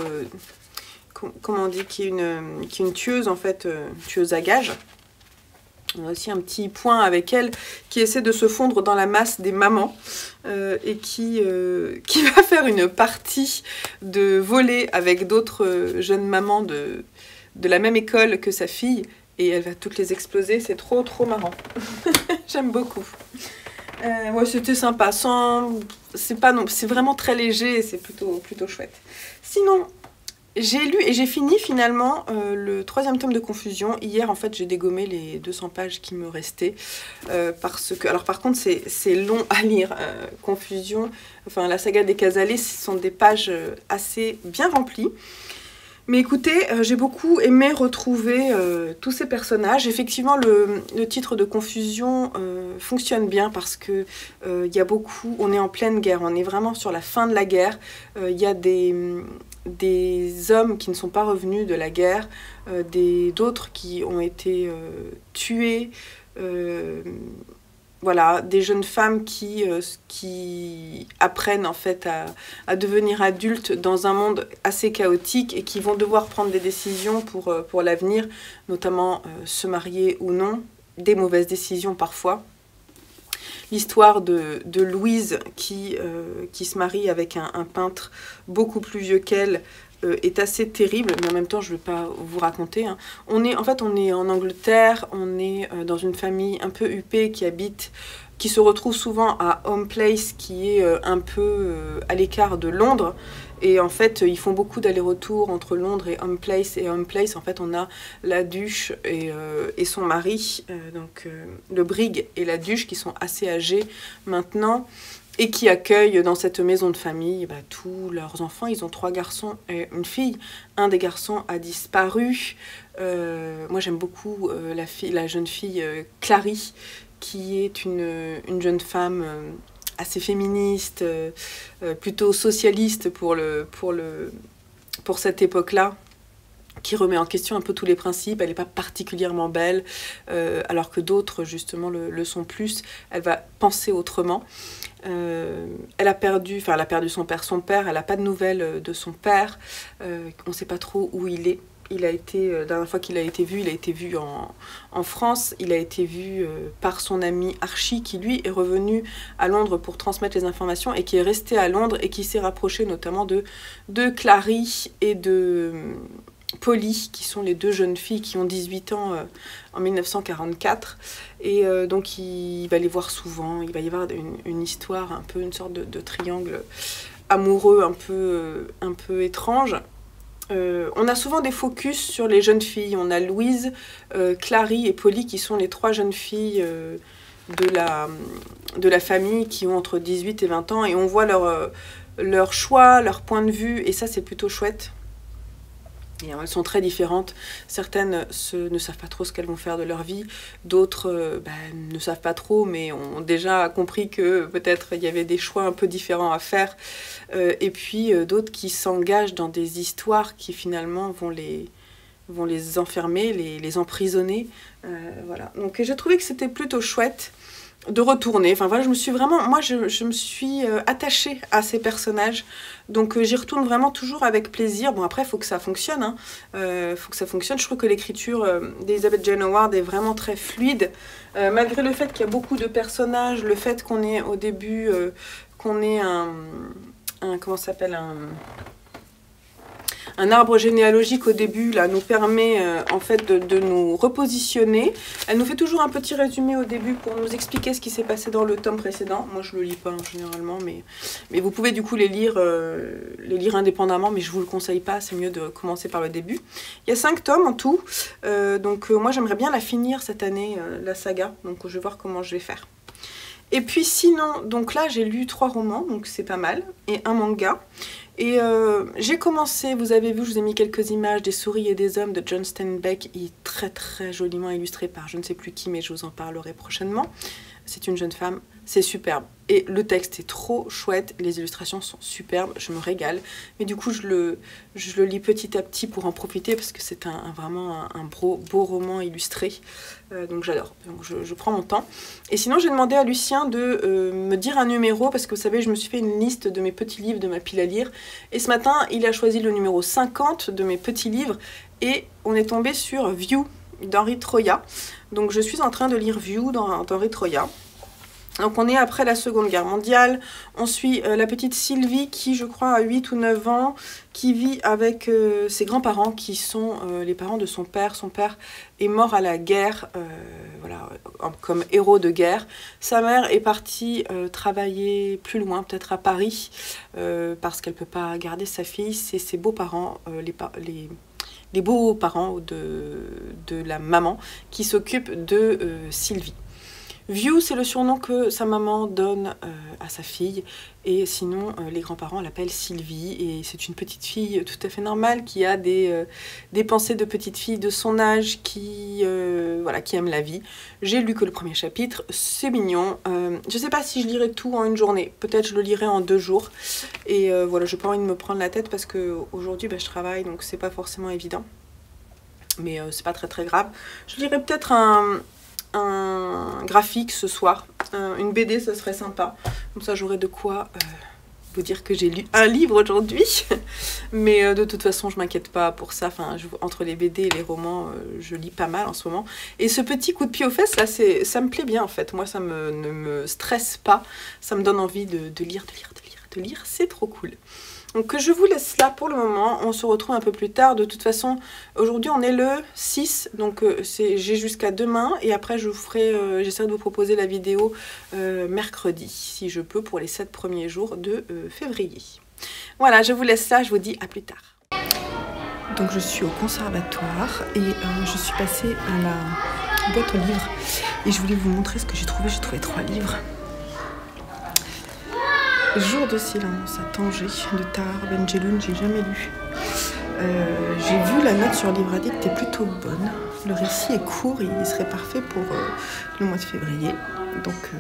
comment on dit, qui est une tueuse en fait, tueuse à gages. On a aussi un petit point avec elle qui essaie de se fondre dans la masse des mamans et qui va faire une partie de volley avec d'autres jeunes mamans de la même école que sa fille et elle va toutes les exploser. C'est trop marrant. J'aime beaucoup. Ouais, c'était sympa. C'est vraiment très léger et c'est plutôt chouette. Sinon, j'ai lu et j'ai fini finalement le 3e tome de Confusion. Hier, en fait, j'ai dégommé les 200 pages qui me restaient. Parce que, alors par contre, c'est long à lire. Confusion, enfin la saga des Casalés, ce sont des pages assez bien remplies. Mais écoutez, j'ai beaucoup aimé retrouver tous ces personnages. Effectivement, le titre de Confusion fonctionne bien parce que y a beaucoup, on est en pleine guerre, on est vraiment sur la fin de la guerre. Il y a des hommes qui ne sont pas revenus de la guerre, d'autres qui ont été tués, voilà, des jeunes femmes qui apprennent en fait à devenir adultes dans un monde assez chaotique et qui vont devoir prendre des décisions pour l'avenir, notamment se marier ou non, des mauvaises décisions parfois. L'histoire de Louise qui se marie avec un peintre beaucoup plus vieux qu'elle est assez terrible, mais en même temps je ne vais pas vous raconter. Hein. On est en Angleterre, on est dans une famille un peu huppée qui se retrouve souvent à Home Place, qui est un peu à l'écart de Londres. Et en fait, ils font beaucoup d'allers-retours entre Londres et Home Place. Et Home Place, en fait, on a la Duche et son mari, donc le Brig et la Duche, qui sont assez âgés maintenant, et qui accueillent dans cette maison de famille tous leurs enfants. Ils ont 3 garçons et une fille. Un des garçons a disparu. Moi, j'aime beaucoup la jeune fille Clary, qui est une jeune femme assez féministe, plutôt socialiste pour cette époque-là, qui remet en question un peu tous les principes. Elle n'est pas particulièrement belle, alors que d'autres, justement, le sont plus. Elle va penser autrement. Elle a perdu son père, elle n'a pas de nouvelles de son père. On ne sait pas trop où il est. La dernière fois qu'il a été vu en France. Il a été vu par son ami Archie, qui lui est revenu à Londres pour transmettre les informations et qui est resté à Londres et qui s'est rapproché notamment de Clary et de Polly, qui sont les 2 jeunes filles qui ont 18 ans en 1944. Et donc il va les voir souvent. Il va y avoir une histoire, un peu une sorte de triangle amoureux un peu étrange. On a souvent des focus sur les jeunes filles. On a Louise, Clary et Polly qui sont les 3 jeunes filles de la famille qui ont entre 18 et 20 ans et on voit leur choix, leur point de vue et ça c'est plutôt chouette. Et elles sont très différentes. Certaines ne savent pas trop ce qu'elles vont faire de leur vie. D'autres ne savent pas trop, mais ont déjà compris que peut-être il y avait des choix un peu différents à faire. Et puis d'autres qui s'engagent dans des histoires qui finalement vont les enfermer, les emprisonner. Voilà. Donc j'ai trouvé que c'était plutôt chouette de retourner. Enfin voilà, je me suis attachée à ces personnages. Donc j'y retourne vraiment toujours avec plaisir. Bon après, il faut que ça fonctionne. Hein. Faut que ça fonctionne. Je trouve que l'écriture d'Elizabeth Jane Howard est vraiment très fluide. Malgré le fait qu'il y a beaucoup de personnages, le fait qu'on ait au début comment ça s'appelle, un arbre généalogique au début, là, nous permet en fait de nous repositionner. Elle nous fait toujours un petit résumé au début pour nous expliquer ce qui s'est passé dans le tome précédent. Moi, je le lis pas hein, généralement, mais vous pouvez du coup les lire indépendamment, mais je vous le conseille pas, c'est mieux de commencer par le début. Il y a 5 tomes en tout, donc moi j'aimerais bien la finir cette année, la saga, donc je vais voir comment je vais faire. Et puis sinon, donc là j'ai lu 3 romans, donc c'est pas mal, et un manga. Et j'ai commencé, vous avez vu, je vous ai mis quelques images des souris et des hommes de John Steinbeck. Il est très très joliment illustré par je ne sais plus qui, mais je vous en parlerai prochainement. C'est une jeune femme, c'est superbe. Et le texte est trop chouette, les illustrations sont superbes, je me régale. Mais du coup, je le lis petit à petit pour en profiter parce que c'est vraiment un beau roman illustré. Donc j'adore, donc je prends mon temps. Et sinon, j'ai demandé à Lucien de me dire un numéro parce que vous savez, je me suis fait une liste de mes petits livres de ma pile à lire. Et ce matin, il a choisi le numéro 50 de mes petits livres et on est tombé sur View d'Henri Troya. Donc je suis en train de lire View d'Henri Troya. Donc on est après la Seconde Guerre mondiale, on suit la petite Sylvie qui je crois a 8 ou 9 ans, qui vit avec ses grands-parents qui sont les parents de son père. Son père est mort à la guerre, voilà, comme héros de guerre. Sa mère est partie travailler plus loin, peut-être à Paris, parce qu'elle ne peut pas garder sa fille. C'est ses beaux-parents, les beaux-parents de la maman qui s'occupent de Sylvie. View, c'est le surnom que sa maman donne à sa fille. Et sinon, les grands-parents l'appellent Sylvie. Et c'est une petite fille tout à fait normale qui a des pensées de petite fille de son âge voilà, qui aime la vie. J'ai lu que le premier chapitre, c'est mignon. Je ne sais pas si je lirai tout en une journée. Peut-être je le lirai en 2 jours. Et voilà, je n'ai pas envie de me prendre la tête parce qu'aujourd'hui, je travaille, donc c'est pas forcément évident. Mais c'est pas très très grave. Je lirai peut-être un graphique ce soir, une BD, ça serait sympa, comme ça j'aurai de quoi vous dire que j'ai lu un livre aujourd'hui. Mais de toute façon je m'inquiète pas pour ça, enfin, entre les BD et les romans je lis pas mal en ce moment, et ce petit coup de pied aux fesses là, ça me plaît bien en fait, moi ça ne me stresse pas, ça me donne envie de lire, c'est trop cool. Donc je vous laisse là pour le moment, on se retrouve un peu plus tard. De toute façon, aujourd'hui on est le 6, donc j'ai jusqu'à demain. Et après j'essaierai de vous proposer la vidéo mercredi, si je peux, pour les 7 premiers jours de février. Voilà, je vous laisse là, je vous dis à plus tard. Donc je suis au conservatoire et je suis passée à la boîte aux livres. Et je voulais vous montrer ce que j'ai trouvé 3 livres. Jour de silence à Tanger de Tahar Ben-Jelloun, j'ai jamais lu. J'ai vu la note sur Livre Addict est plutôt bonne. Le récit est court et il serait parfait pour le mois de février. Donc,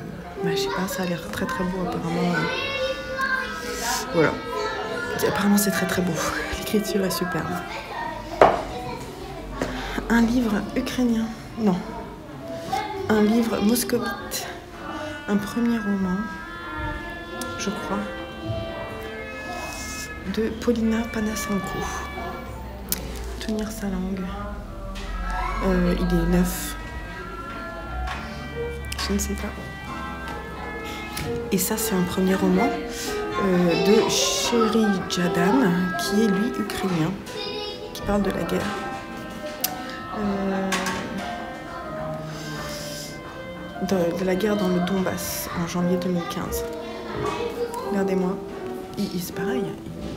je sais pas, ça a l'air très très beau apparemment. Voilà. Apparemment c'est très très beau. L'écriture est superbe. Un livre ukrainien. Non. Un livre moscovite. Un premier roman, je crois, de Paulina Panasenko. Tenir sa langue. Il est neuf. Je ne sais pas. Et ça, c'est un premier roman de Chéri Jadan, qui est lui ukrainien, qui parle de la guerre. De la guerre dans le Donbass en janvier 2015. Regardez-moi, c'est pareil,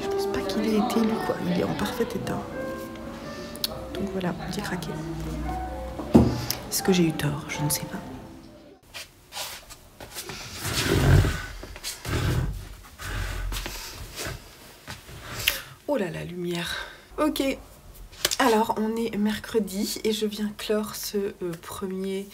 je pense pas qu'il ait été lu quoi, il est en parfait état. Donc voilà, j'ai craqué. Est-ce que j'ai eu tort? Je ne sais pas. Oh là là, lumière. Ok, alors on est mercredi et je viens clore ce premier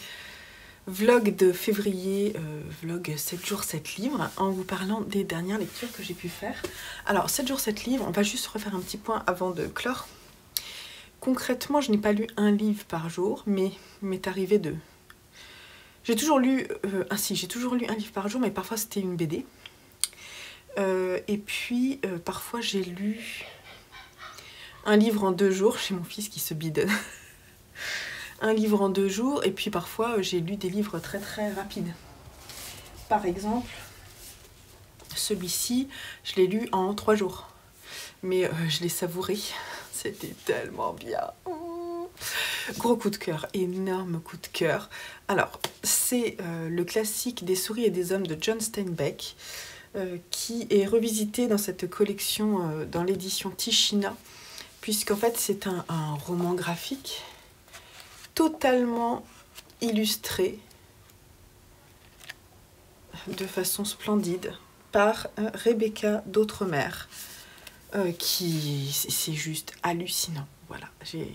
vlog de février, vlog 7 jours 7 livres, en vous parlant des dernières lectures que j'ai pu faire. Alors 7 jours 7 livres, on va juste refaire un petit point avant de clore. Concrètement, je n'ai pas lu un livre par jour, mais il m'est arrivé de... J'ai toujours lu... j'ai toujours lu un livre par jour, mais parfois c'était une BD. Et puis, parfois j'ai lu un livre en 2 jours, chez mon fils qui se bidonne. Un livre en 2 jours, et puis parfois j'ai lu des livres très très rapides. Par exemple, celui-ci, je l'ai lu en 3 jours. mais je l'ai savouré. C'était tellement bien. Gros coup de cœur, énorme coup de cœur. Alors, c'est le classique des souris et des hommes de John Steinbeck, qui est revisité dans cette collection, dans l'édition Tichina, puisqu'en fait c'est un roman graphique totalement illustré de façon splendide par Rebecca d'Outremer, qui c'est juste hallucinant. Voilà, j'ai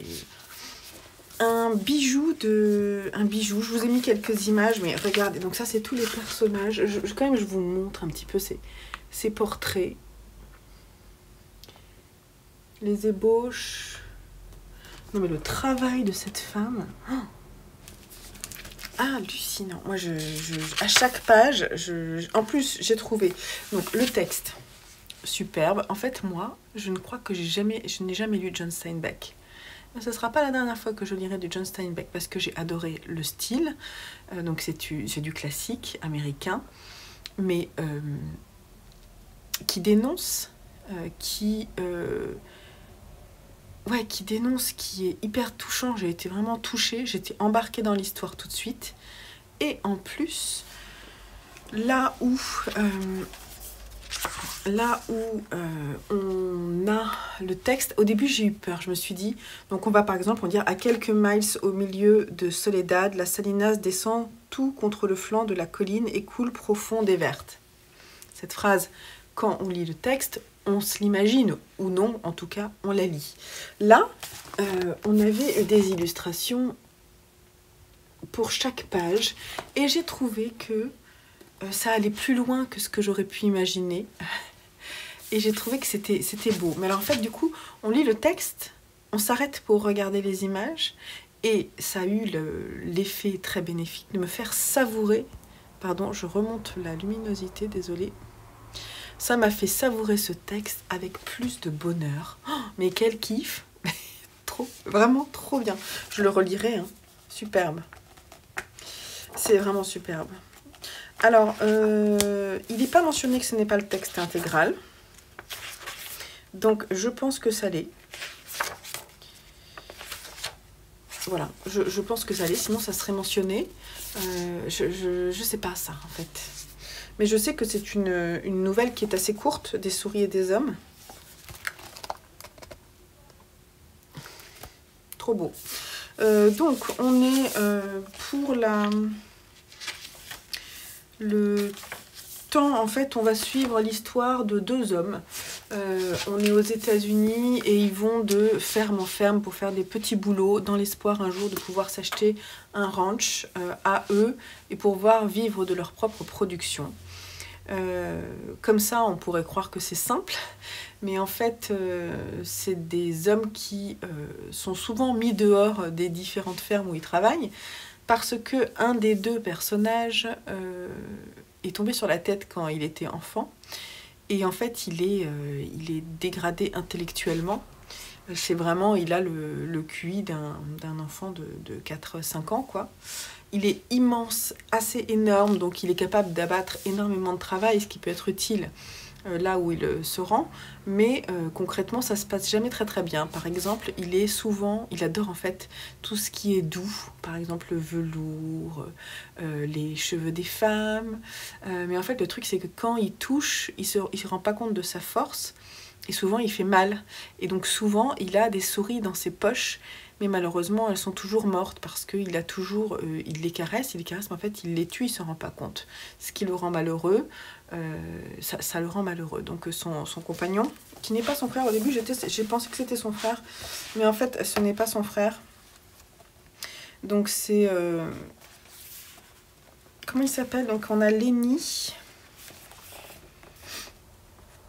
un bijou, je vous ai mis quelques images, mais regardez, donc ça c'est tous les personnages, quand même je vous montre un petit peu ces portraits, les ébauches, non mais le travail de cette femme, oh, hallucinant. Moi à chaque page, en plus j'ai trouvé, donc le texte, superbe, en fait moi, je ne crois que je n'ai jamais lu John Steinbeck. Ce ne sera pas la dernière fois que je lirai du John Steinbeck parce que j'ai adoré le style. Donc c'est du classique américain, mais qui dénonce, qui dénonce, qui est hyper touchant. J'ai été vraiment touchée, j'étais embarquée dans l'histoire tout de suite. Et en plus, là où on a le texte, au début j'ai eu peur, je me suis dit, donc on va par exemple dire à quelques miles au milieu de Soledad, la Salinas descend tout contre le flanc de la colline et coule profonde et verte. Cette phrase, quand on lit le texte, on se l'imagine, ou non, en tout cas on la lit. Là, on avait des illustrations pour chaque page, et j'ai trouvé que ça allait plus loin que ce que j'aurais pu imaginer. Et j'ai trouvé que c'était beau. Mais alors en fait, du coup, on lit le texte, on s'arrête pour regarder les images, et ça a eu l'effet très bénéfique de me faire savourer. Pardon, je remonte la luminosité, désolée. Ça m'a fait savourer ce texte avec plus de bonheur. Oh, mais quel kiff! Vraiment trop bien. Je le relirai, hein. Superbe. C'est vraiment superbe. Alors, il n'est pas mentionné que ce n'est pas le texte intégral. Donc, je pense que ça l'est. Voilà, je pense que ça l'est, sinon ça serait mentionné. Je sais pas ça, en fait. Mais je sais que c'est une nouvelle qui est assez courte, des souris et des hommes. Trop beau. Donc, on est pour le temps, en fait, on va suivre l'histoire de deux hommes. On est aux États-Unis et ils vont de ferme en ferme pour faire des petits boulots dans l'espoir un jour de pouvoir s'acheter un ranch à eux et pouvoir vivre de leur propre production. Comme ça, on pourrait croire que c'est simple, mais en fait, c'est des hommes qui sont souvent mis dehors des différentes fermes où ils travaillent parce que un des deux personnages est tombé sur la tête quand il était enfant. Et en fait, il est dégradé intellectuellement. C'est vraiment, il a le QI d'un enfant de 4-5 ans, quoi. Il est immense, assez énorme, donc il est capable d'abattre énormément de travail, ce qui peut être utile là où il se rend. Mais concrètement, ça se passe jamais très très bien. Par exemple, il adore en fait tout ce qui est doux. Par exemple, le velours, les cheveux des femmes. Mais en fait, le truc, c'est que quand il touche, il se rend pas compte de sa force. Et souvent, il fait mal. Et donc souvent, il a des souris dans ses poches. Mais malheureusement, elles sont toujours mortes parce qu'il il les caresse, mais en fait, il les tue, il ne s'en rend pas compte. Ce qui le rend malheureux, ça le rend malheureux. Donc son compagnon, qui n'est pas son frère, au début, j'ai pensé que c'était son frère, mais en fait, ce n'est pas son frère. Donc c'est... comment il s'appelle? Donc on a Lenny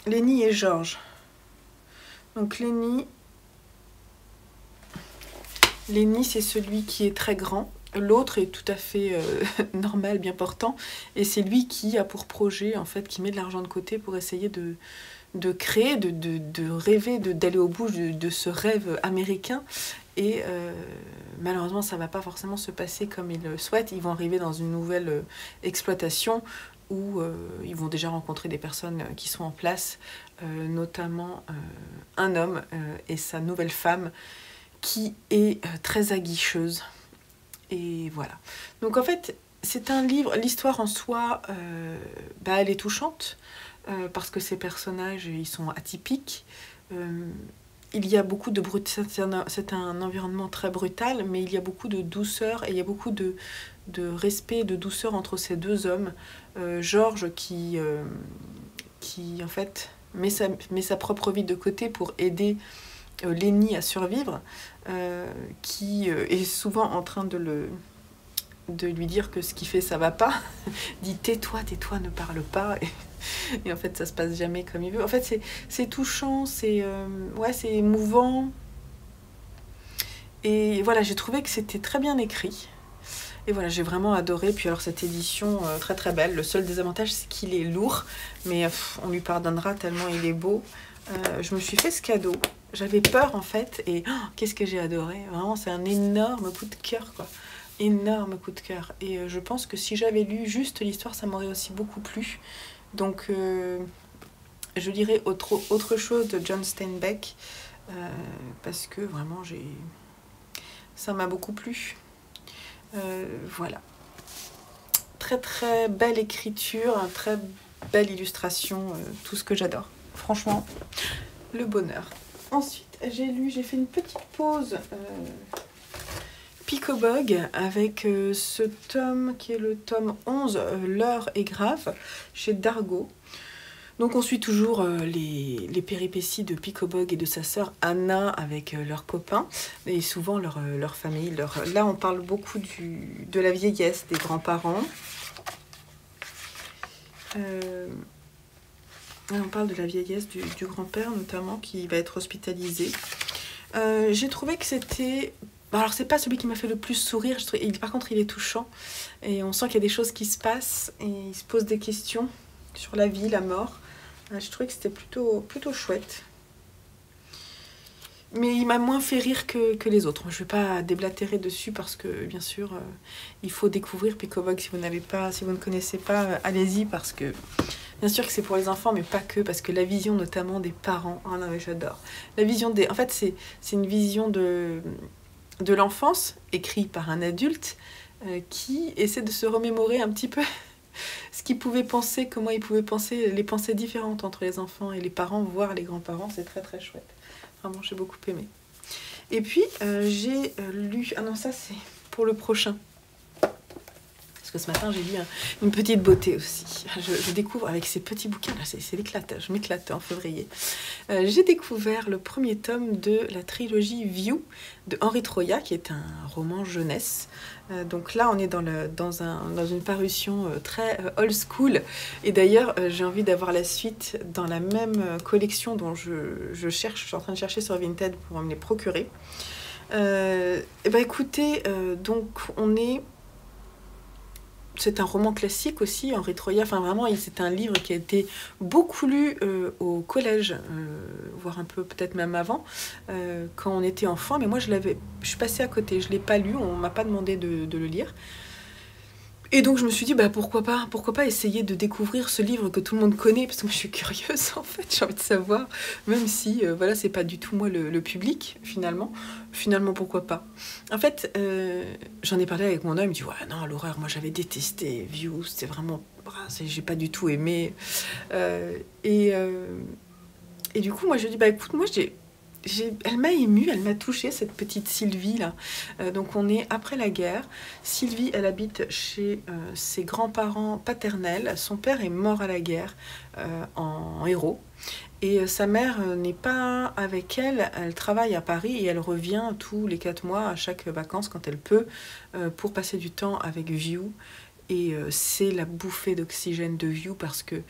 et George. Donc Lenny, c'est celui qui est très grand. L'autre est tout à fait normal, bien portant. Et c'est lui qui a pour projet, en fait, qui met de l'argent de côté pour essayer de créer, de rêver, d'aller au bout de ce rêve américain. Et malheureusement, ça ne va pas forcément se passer comme ils le souhaitent. Ils vont arriver dans une nouvelle exploitation où ils vont déjà rencontrer des personnes qui sont en place, notamment un homme et sa nouvelle femme qui est très aguicheuse. Et voilà. Donc en fait, c'est un livre, l'histoire en soi, elle est touchante, parce que ces personnages, ils sont atypiques. Il y a beaucoup de c'est un environnement très brutal, mais il y a beaucoup de douceur et il y a beaucoup de respect, de douceur entre ces deux hommes. Georges qui en fait met sa propre vie de côté pour aider Lenny à survivre, qui est souvent en train de lui dire que ce qu'il fait ça va pas, dit tais-toi, ne parle pas, et en fait ça se passe jamais comme il veut. En fait c'est touchant, c'est émouvant, et voilà, j'ai trouvé que c'était très bien écrit, et voilà, j'ai vraiment adoré. Puis alors cette édition très très belle, le seul désavantage c'est qu'il est lourd, mais on lui pardonnera tellement il est beau. Je me suis fait ce cadeau, j'avais peur en fait, et qu'est-ce que j'ai adoré, vraiment c'est un énorme coup de cœur quoi. Énorme coup de cœur, et je pense que si j'avais lu juste l'histoire ça m'aurait aussi beaucoup plu. Donc je lirai autre chose de John Steinbeck, parce que vraiment ça m'a beaucoup plu. Voilà, très très belle écriture, très belle illustration, tout ce que j'adore, franchement le bonheur. Ensuite j'ai fait une petite pause Picobog avec ce tome qui est le tome 11, L'heure est grave, chez Dargaud. Donc on suit toujours les péripéties de Picobog et de sa sœur Anna avec leurs copains et souvent leur famille. Là on parle beaucoup de la vieillesse des grands-parents. On parle de la vieillesse du grand-père notamment, qui va être hospitalisé. J'ai trouvé que c'était... Alors c'est pas celui qui m'a fait le plus sourire, par contre il est touchant et on sent qu'il y a des choses qui se passent et il se pose des questions sur la vie, la mort. Je trouvais que c'était plutôt chouette. Mais il m'a moins fait rire que les autres. Je ne vais pas déblatérer dessus parce que bien sûr il faut découvrir Picobog si vous ne connaissez pas, allez-y, parce que bien sûr que c'est pour les enfants, mais pas que, parce que la vision notamment des parents, oh non mais j'adore. La vision en fait c'est une vision de l'enfance, écrite par un adulte, qui essaie de se remémorer un petit peu ce qu'il pouvait penser, comment il pouvait penser, les pensées différentes entre les enfants et les parents, voire les grands-parents. C'est très très chouette. Vraiment, j'ai beaucoup aimé. Et puis, j'ai lu... Ah non, ça c'est pour le prochain. Parce que ce matin, j'ai lu une petite beauté aussi. Je découvre avec ces petits bouquins, là, c'est l'éclate, je m'éclate en février. J'ai découvert le premier tome de la trilogie View de Henri Troyat, qui est un roman jeunesse. Donc là, on est dans une parution très old school. Et d'ailleurs, j'ai envie d'avoir la suite dans la même collection dont je suis en train de chercher sur Vinted pour me les procurer. Écoutez, donc on est... C'est un roman classique aussi, Henri Troyat. Enfin, vraiment, c'est un livre qui a été beaucoup lu au collège, voire un peu peut-être même avant, quand on était enfant. Mais moi, je suis passée à côté. Je ne l'ai pas lu, on ne m'a pas demandé de le lire. Et donc, je me suis dit, pourquoi pas essayer de découvrir ce livre que tout le monde connaît, parce que moi, je suis curieuse, en fait, j'ai envie de savoir, même si, voilà, c'est pas du tout, moi, le public, finalement. Finalement, pourquoi pas. En fait, j'en ai parlé avec mon homme, il me dit, ouais, non, l'horreur, moi, j'avais détesté View, c'était vraiment... j'ai pas du tout aimé. Et du coup, moi, je dis, écoute, moi, elle m'a émue, elle m'a touchée, cette petite Sylvie là. Donc on est après la guerre. Sylvie, elle habite chez ses grands-parents paternels. Son père est mort à la guerre en héros. Et sa mère n'est pas avec elle. Elle travaille à Paris et elle revient tous les 4 mois, à chaque vacances quand elle peut, pour passer du temps avec View. Et c'est la bouffée d'oxygène de View parce que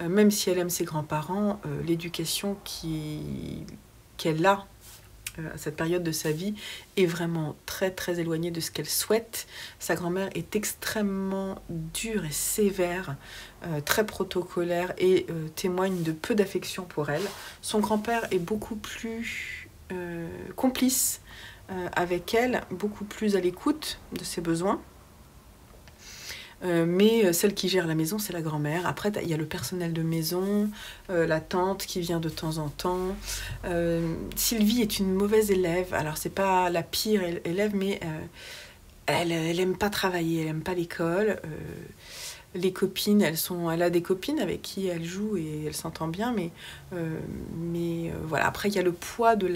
même si elle aime ses grands-parents, l'éducation qu'elle a à cette période de sa vie est vraiment très très éloignée de ce qu'elle souhaite. Sa grand-mère est extrêmement dure et sévère, très protocolaire et témoigne de peu d'affection pour elle. Son grand-père est beaucoup plus complice avec elle, beaucoup plus à l'écoute de ses besoins. Mais celle qui gère la maison, c'est la grand-mère. Après, il y a le personnel de maison, la tante qui vient de temps en temps. Sylvie est une mauvaise élève. Alors, c'est pas la pire élève, mais elle aime pas travailler, elle aime pas l'école. Les copines, elle a des copines avec qui elle joue et elle s'entend bien, mais voilà. Après, il y a le poids de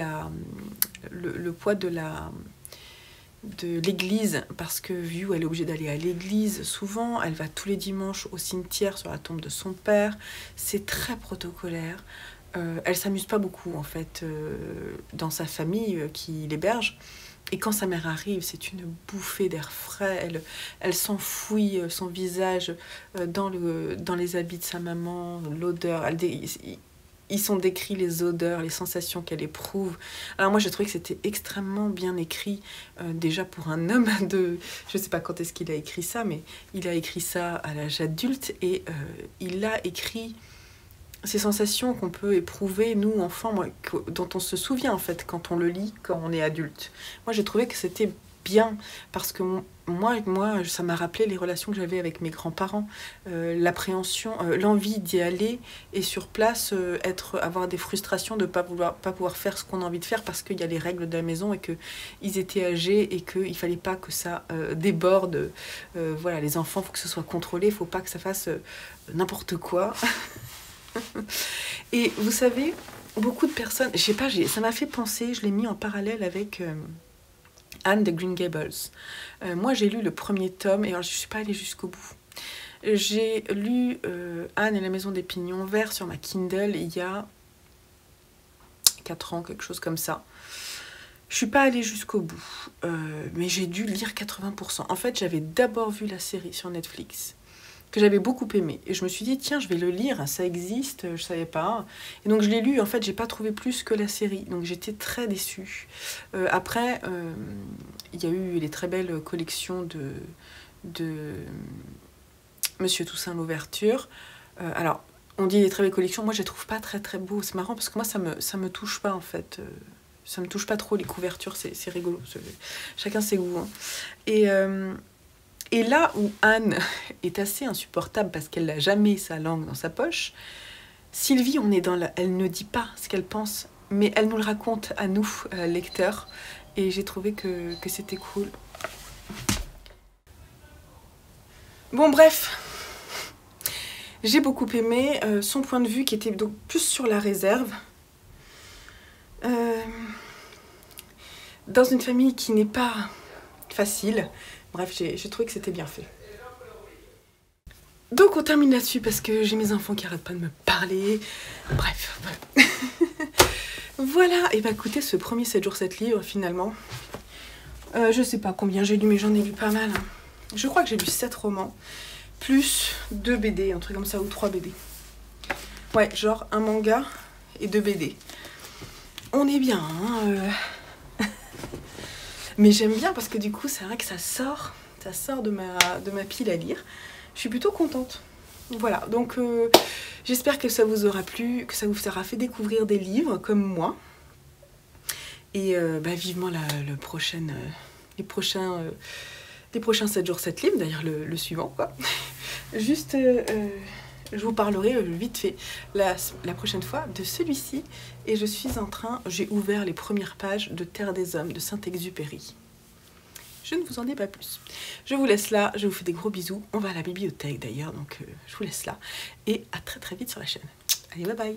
l'église, parce que View, elle est obligée d'aller à l'église souvent, elle va tous les dimanches au cimetière sur la tombe de son père, c'est très protocolaire. Elle s'amuse pas beaucoup en fait dans sa famille qui l'héberge, et quand sa mère arrive, c'est une bouffée d'air frais, elle s'enfouit son visage dans les habits de sa maman, l'odeur, ils sont décrits les odeurs, les sensations qu'elle éprouve. Alors moi, j'ai trouvé que c'était extrêmement bien écrit, déjà pour un homme de... Je ne sais pas quand est-ce qu'il a écrit ça, mais il a écrit ça à l'âge adulte, et il a écrit ces sensations qu'on peut éprouver, nous, enfants, dont on se souvient, en fait, quand on le lit, quand on est adulte. Moi, j'ai trouvé que c'était bien, parce que moi, ça m'a rappelé les relations que j'avais avec mes grands-parents, l'appréhension, l'envie d'y aller, et sur place, avoir des frustrations de pas pouvoir faire ce qu'on a envie de faire, parce qu'il y a les règles de la maison, et qu'ils étaient âgés, et qu'il fallait pas que ça déborde. Voilà, les enfants, il faut que ce soit contrôlé, il faut pas que ça fasse n'importe quoi. Et vous savez, beaucoup de personnes, je sais pas, ça m'a fait penser, je l'ai mis en parallèle avec Anne de Green Gables. Moi, j'ai lu le premier tome, et alors je suis pas allée jusqu'au bout. J'ai lu Anne et la maison des pignons verts sur ma Kindle il y a 4 ans, quelque chose comme ça. Je suis pas allée jusqu'au bout, mais j'ai dû lire 80%. En fait, j'avais d'abord vu la série sur Netflix, que j'avais beaucoup aimé. Et je me suis dit, tiens, je vais le lire, ça existe, je savais pas. Et donc je l'ai lu, en fait, j'ai pas trouvé plus que la série. Donc j'étais très déçue. Après, il y a eu les très belles collections de Monsieur Toussaint Louverture. Alors, on dit les très belles collections, moi je les trouve pas très très beaux. C'est marrant parce que moi ça me touche pas en fait. Ça me touche pas trop les couvertures, c'est rigolo. Chacun ses goûts. Hein. Et là où Anne est assez insupportable parce qu'elle n'a jamais sa langue dans sa poche, Sylvie, elle ne dit pas ce qu'elle pense, mais elle nous le raconte à nous, lecteurs, et j'ai trouvé que c'était cool. Bon, bref, j'ai beaucoup aimé son point de vue qui était donc plus sur la réserve. Dans une famille qui n'est pas facile. Bref, j'ai trouvé que c'était bien fait. Donc on termine là-dessus parce que j'ai mes enfants qui arrêtent pas de me parler. Bref. Voilà, et bah écoutez, ce premier 7 jours 7 livres finalement. Je sais pas combien j'ai lu, mais j'en ai lu pas mal. Hein. Je crois que j'ai lu 7 romans, plus 2 BD, un truc comme ça, ou 3 BD. Ouais, genre un manga et 2 BD. On est bien, hein Mais j'aime bien parce que du coup, c'est vrai que ça sort de ma pile à lire. Je suis plutôt contente. Voilà, donc j'espère que ça vous aura plu, que ça vous aura fait découvrir des livres comme moi. Et vivement les prochains 7 jours 7 livres, d'ailleurs le suivant, quoi. Juste, je vous parlerai vite fait la prochaine fois de celui-ci. Et j'ai ouvert les premières pages de Terre des Hommes de Saint-Exupéry. Je ne vous en dis pas plus. Je vous laisse là, je vous fais des gros bisous. On va à la bibliothèque d'ailleurs, donc je vous laisse là. Et à très très vite sur la chaîne. Allez, bye bye!